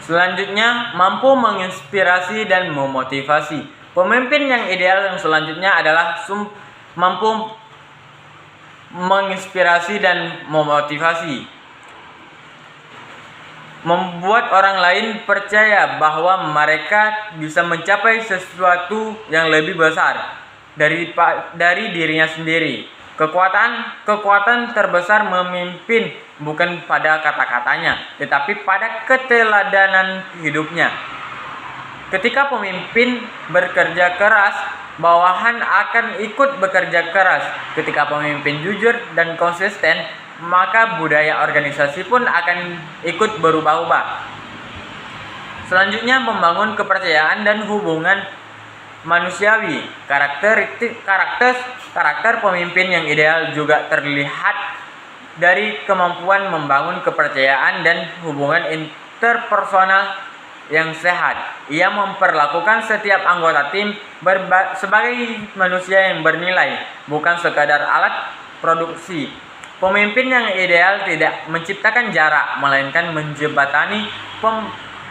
Selanjutnya, mampu menginspirasi dan memotivasi. Pemimpin yang ideal yang selanjutnya adalah mampu menginspirasi dan memotivasi. Membuat orang lain percaya bahwa mereka bisa mencapai sesuatu yang lebih besar dari dirinya sendiri. Kekuatan terbesar memimpin bukan pada kata-katanya, tetapi pada keteladanan hidupnya. Ketika pemimpin bekerja keras, bawahan akan ikut bekerja keras. Ketika pemimpin jujur dan konsisten, maka budaya organisasi pun akan ikut berubah-ubah. Selanjutnya, membangun kepercayaan dan hubungan manusiawi. Karakter pemimpin yang ideal juga terlihat dari kemampuan membangun kepercayaan dan hubungan interpersonal yang sehat. Ia memperlakukan setiap anggota tim sebagai manusia yang bernilai, bukan sekadar alat produksi. Pemimpin yang ideal tidak menciptakan jarak, melainkan menjembatani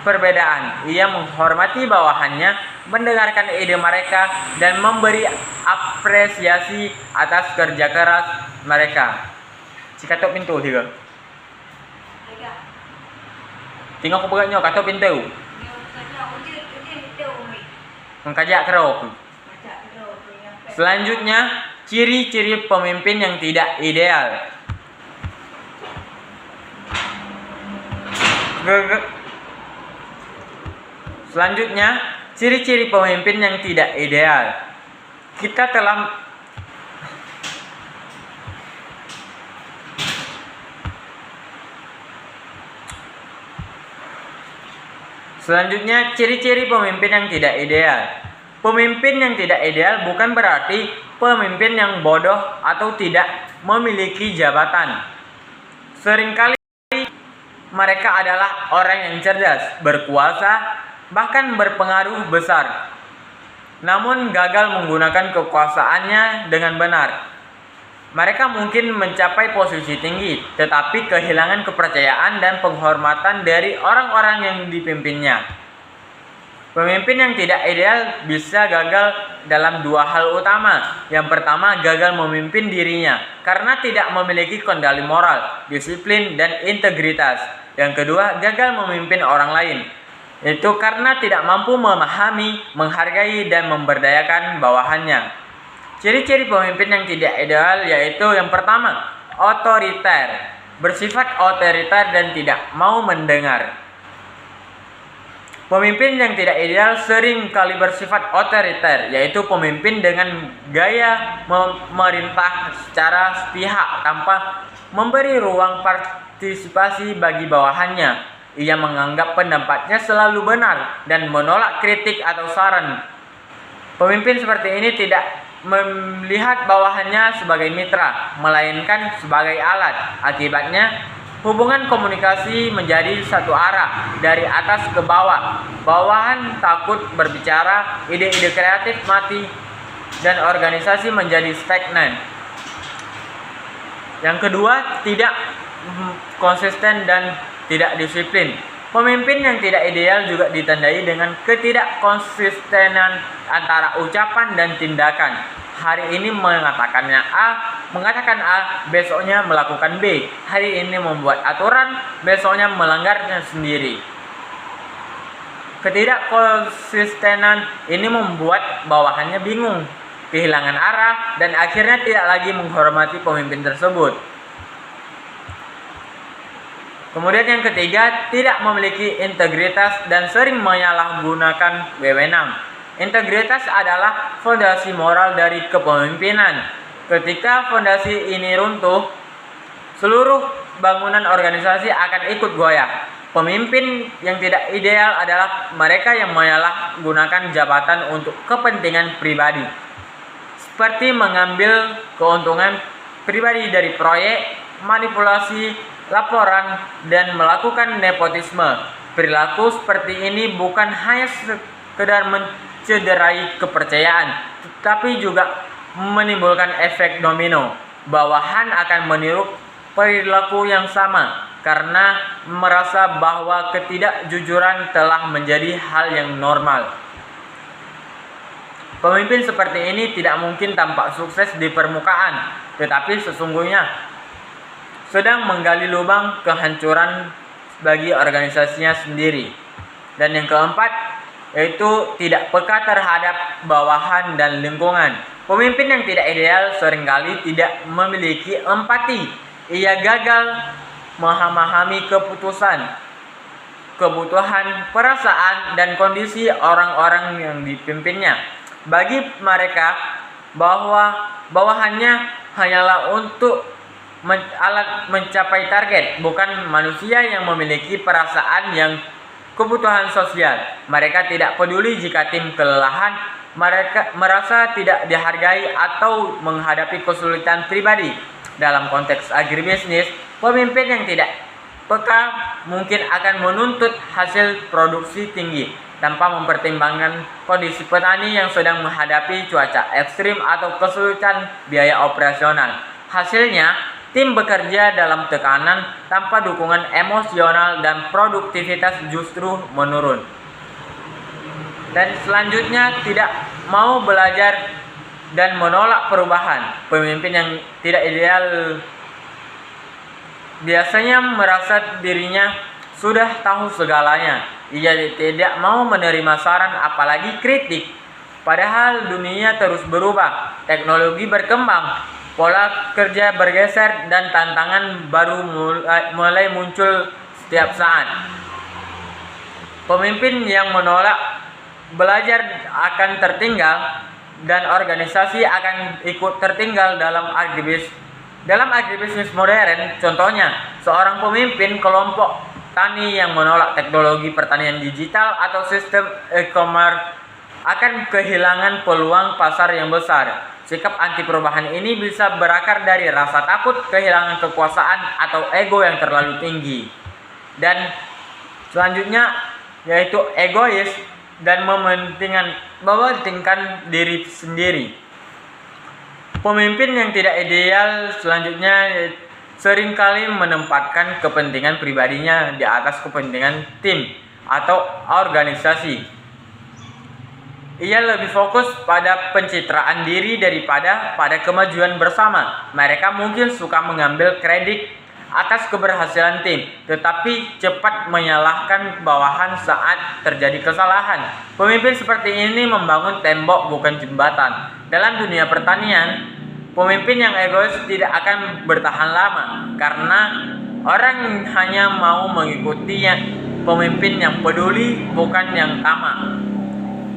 perbedaan. Ia menghormati bawahannya, mendengarkan ide mereka, dan memberi apresiasi atas kerja keras mereka. Katok pintu juga. Tinggal aku pegangnya katok pintu. Mengkajak kerok. Selanjutnya, ciri-ciri pemimpin yang tidak ideal. Selanjutnya, ciri-ciri pemimpin yang tidak ideal. Selanjutnya, ciri-ciri pemimpin yang tidak ideal. Pemimpin yang tidak ideal bukan berarti pemimpin yang bodoh atau tidak memiliki jabatan. Seringkali mereka adalah orang yang cerdas, berkuasa, bahkan berpengaruh besar, namun gagal menggunakan kekuasaannya dengan benar. Mereka mungkin mencapai posisi tinggi, tetapi kehilangan kepercayaan dan penghormatan dari orang-orang yang dipimpinnya. Pemimpin yang tidak ideal bisa gagal dalam dua hal utama. Yang pertama, gagal memimpin dirinya karena tidak memiliki kendali moral, disiplin, dan integritas. Yang kedua, gagal memimpin orang lain. Itu karena tidak mampu memahami, menghargai, dan memberdayakan bawahannya. Ciri-ciri pemimpin yang tidak ideal yaitu yang pertama, otoriter, bersifat otoriter dan tidak mau mendengar. Pemimpin yang tidak ideal sering kali bersifat otoriter, yaitu pemimpin dengan gaya memerintah secara sepihak tanpa memberi ruang partisipasi bagi bawahannya. Ia menganggap pendapatnya selalu benar dan menolak kritik atau saran. Pemimpin seperti ini tidak melihat bawahannya sebagai mitra, melainkan sebagai alat. Akibatnya, hubungan komunikasi menjadi satu arah, dari atas ke bawah. Bawahan takut berbicara, ide-ide kreatif mati, dan organisasi menjadi stagnan. Yang kedua, tidak konsisten dan tidak disiplin. Pemimpin yang tidak ideal juga ditandai dengan ketidakkonsistenan antara ucapan dan tindakan. Hari ini mengatakan A, besoknya melakukan B. Hari ini membuat aturan, besoknya melanggarnya sendiri. Ketidakkonsistenan ini membuat bawahannya bingung, kehilangan arah, dan akhirnya tidak lagi menghormati pemimpin tersebut. Kemudian yang ketiga, tidak memiliki integritas dan sering menyalahgunakan wewenang. Integritas adalah fondasi moral dari kepemimpinan. Ketika fondasi ini runtuh, seluruh bangunan organisasi akan ikut goyah. Pemimpin yang tidak ideal adalah mereka yang menyalahgunakan jabatan untuk kepentingan pribadi. seperti mengambil keuntungan pribadi dari proyek, manipulasi laporan, dan melakukan nepotisme. Perilaku seperti ini bukan hanya sekedar mencederai kepercayaan, tetapi juga menimbulkan efek domino. Bawahan akan meniru perilaku yang sama karena merasa bahwa ketidakjujuran telah menjadi hal yang normal. Pemimpin seperti ini tidak mungkin tampak sukses di permukaan, tetapi sesungguhnya sedang menggali lubang kehancuran bagi organisasinya sendiri. Dan yang keempat, yaitu tidak peka terhadap bawahan dan lingkungan. Pemimpin yang tidak ideal seringkali tidak memiliki empati. Ia gagal memahami kebutuhan, perasaan, dan kondisi orang-orang yang dipimpinnya. Bagi mereka, bawahannya hanyalah untuk alat mencapai target, bukan manusia yang memiliki perasaan yang kebutuhan sosial. Mereka tidak peduli jika tim kelelahan, mereka merasa tidak dihargai atau menghadapi kesulitan pribadi. Dalam konteks agribisnis, pemimpin yang tidak peka mungkin akan menuntut hasil produksi tinggi tanpa mempertimbangkan kondisi petani yang sedang menghadapi cuaca ekstrim atau kesulitan biaya operasional. Hasilnya, tim bekerja dalam tekanan tanpa dukungan emosional dan produktivitas justru menurun. Dan selanjutnya, tidak mau belajar dan menolak perubahan. Pemimpin yang tidak ideal biasanya merasa dirinya sudah tahu segalanya. Ia tidak mau menerima saran apalagi kritik. Padahal dunia terus berubah, teknologi berkembang, pola kerja bergeser, dan tantangan baru mulai muncul setiap saat. Pemimpin yang menolak belajar akan tertinggal, dan organisasi akan ikut tertinggal dalam agribisnis modern. Contohnya, seorang pemimpin kelompok tani yang menolak teknologi pertanian digital atau sistem e-commerce akan kehilangan peluang pasar yang besar. Sikap anti perubahan ini bisa berakar dari rasa takut kehilangan kekuasaan atau ego yang terlalu tinggi. Dan selanjutnya yaitu egois dan mementingkan diri sendiri. Pemimpin yang tidak ideal selanjutnya seringkali menempatkan kepentingan pribadinya di atas kepentingan tim atau organisasi. Ia lebih fokus pada pencitraan diri daripada pada kemajuan bersama. Mereka mungkin suka mengambil kredit atas keberhasilan tim, tetapi cepat menyalahkan bawahan saat terjadi kesalahan. Pemimpin seperti ini membangun tembok bukan jembatan. Dalam dunia pertanian, pemimpin yang egois tidak akan bertahan lama karena orang hanya mau mengikutinya. Pemimpin yang peduli bukan yang tamak.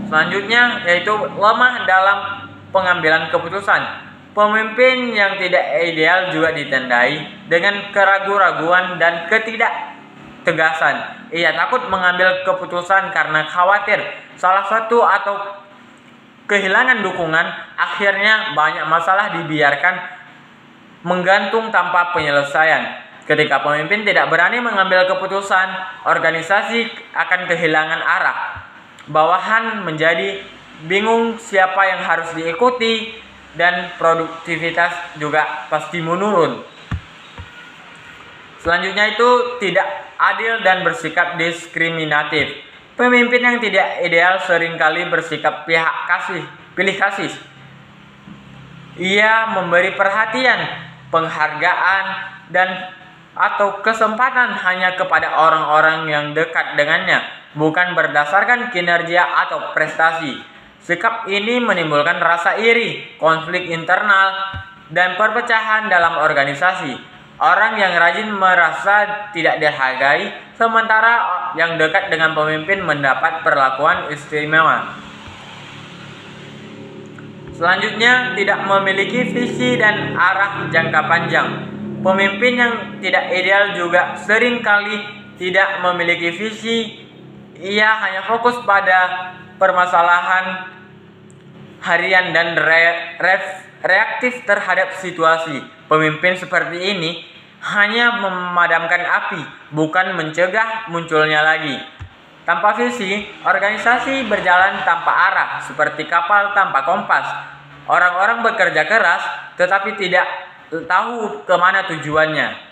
Selanjutnya yaitu lemah dalam pengambilan keputusan. Pemimpin yang tidak ideal juga ditandai dengan keraguan-raguan dan ketidaktegasan. Ia takut mengambil keputusan karena khawatir salah satu atau kehilangan dukungan. Akhirnya banyak masalah dibiarkan menggantung tanpa penyelesaian. Ketika pemimpin tidak berani mengambil keputusan, organisasi akan kehilangan arah. Bawahan menjadi bingung siapa yang harus diikuti, dan produktivitas juga pasti menurun. Selanjutnya itu tidak adil dan bersikap diskriminatif. Pemimpin yang tidak ideal seringkali bersikap pilih kasih. Ia memberi perhatian, penghargaan, dan atau kesempatan hanya kepada orang-orang yang dekat dengannya, bukan berdasarkan kinerja atau prestasi. Sikap ini menimbulkan rasa iri, konflik internal, dan perpecahan dalam organisasi. Orang yang rajin merasa tidak dihargai, sementara yang dekat dengan pemimpin mendapat perlakuan istimewa. Selanjutnya, tidak memiliki visi dan arah jangka panjang. Pemimpin yang tidak ideal juga seringkali tidak memiliki visi. Ia hanya fokus pada permasalahan harian dan reaktif terhadap situasi. Pemimpin seperti ini hanya memadamkan api, bukan mencegah munculnya lagi. Tanpa visi, organisasi berjalan tanpa arah, seperti kapal tanpa kompas. Orang-orang bekerja keras, tetapi tidak tahu kemana tujuannya.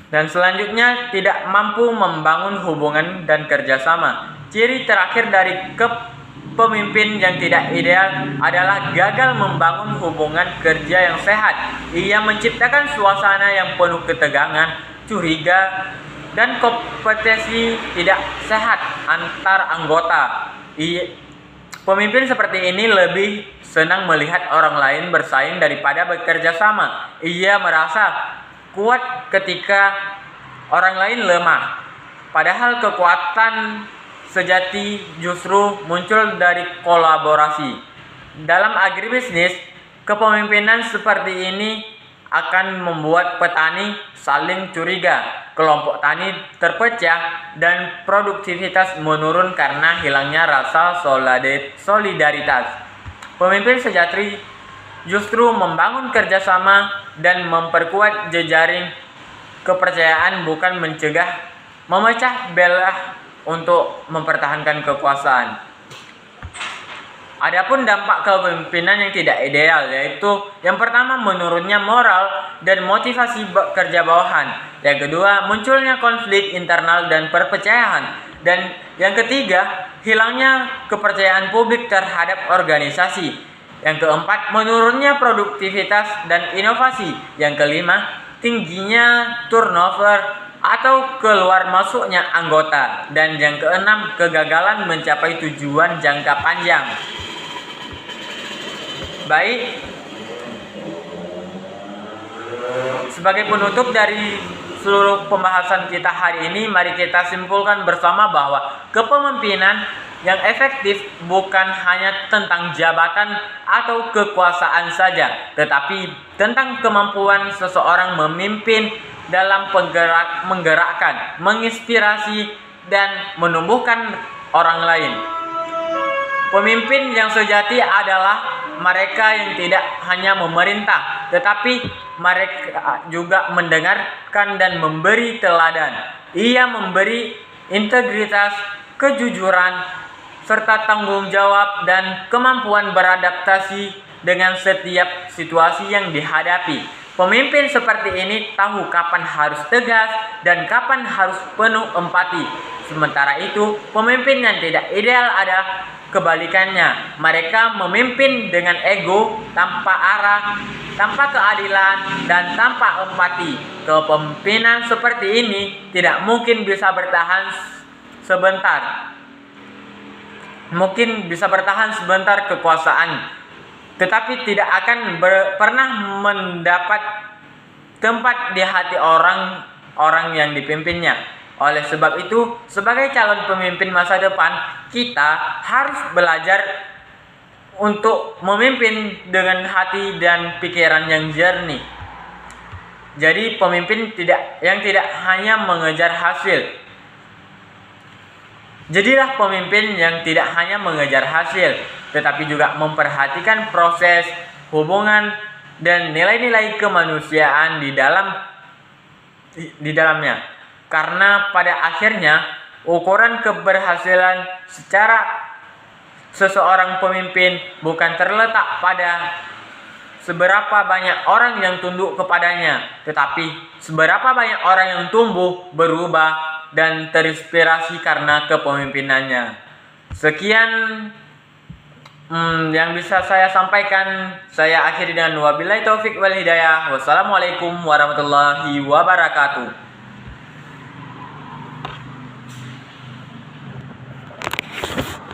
Dan selanjutnya, tidak mampu membangun hubungan dan kerjasama. Ciri terakhir dari pemimpin yang tidak ideal adalah gagal membangun hubungan kerja yang sehat. Ia menciptakan suasana yang penuh ketegangan, curiga, dan kompetisi tidak sehat antar anggota. Pemimpin seperti ini lebih senang melihat orang lain bersaing daripada bekerja sama. Ia merasa kuat ketika orang lain lemah. Padahal kekuatan sejati justru muncul dari kolaborasi. Dalam agribisnis, kepemimpinan seperti ini akan membuat petani saling curiga, kelompok tani terpecah, dan produktivitas menurun karena hilangnya rasa solidaritas. Pemimpin sejati justru membangun kerjasama dan memperkuat jejaring kepercayaan, bukan memecah belah untuk mempertahankan kekuasaan. Adapun dampak kepemimpinan yang tidak ideal, yaitu yang pertama, menurunnya moral dan motivasi kerja bawahan. Yang kedua, munculnya konflik internal dan perpecahan. Dan yang ketiga, hilangnya kepercayaan publik terhadap organisasi. Yang keempat, menurunnya produktivitas dan inovasi. Yang kelima, tingginya turnover atau keluar masuknya anggota. Dan yang keenam, kegagalan mencapai tujuan jangka panjang. Baik, sebagai penutup dari seluruh pembahasan kita hari ini, mari kita simpulkan bersama bahwa kepemimpinan yang efektif bukan hanya tentang jabatan atau kekuasaan saja, tetapi tentang kemampuan seseorang memimpin dalam menggerakkan, menginspirasi, dan menumbuhkan orang lain. Pemimpin yang sejati adalah mereka yang tidak hanya memerintah, tetapi mereka juga mendengarkan dan memberi teladan. Ia memberi integritas, kejujuran, serta tanggung jawab dan kemampuan beradaptasi dengan setiap situasi yang dihadapi. Pemimpin seperti ini tahu kapan harus tegas dan kapan harus penuh empati. Sementara itu, pemimpin yang tidak ideal ada kebalikannya. Mereka memimpin dengan ego, tanpa arah, tanpa keadilan, dan tanpa empati. Kepemimpinan seperti ini tidak mungkin bisa bertahan sebentar. Mungkin bisa bertahan sebentar kekuasaan, tetapi tidak akan pernah mendapat tempat di hati orang-orang yang dipimpinnya. Oleh sebab itu, sebagai calon pemimpin masa depan, kita harus belajar untuk memimpin dengan hati dan pikiran yang jernih. Jadi pemimpin yang tidak hanya mengejar hasil. Jadilah pemimpin yang tidak hanya mengejar hasil, tetapi juga memperhatikan proses, hubungan, dan nilai-nilai kemanusiaan di dalamnya. Karena pada akhirnya, ukuran keberhasilan secara seseorang pemimpin bukan terletak pada seberapa banyak orang yang tunduk kepadanya, tetapi seberapa banyak orang yang tumbuh, berubah, dan terinspirasi karena kepemimpinannya. Sekian yang bisa saya sampaikan. Saya akhiri dengan wabillahi taufik wal hidayah. Wassalamualaikum warahmatullahi wabarakatuh.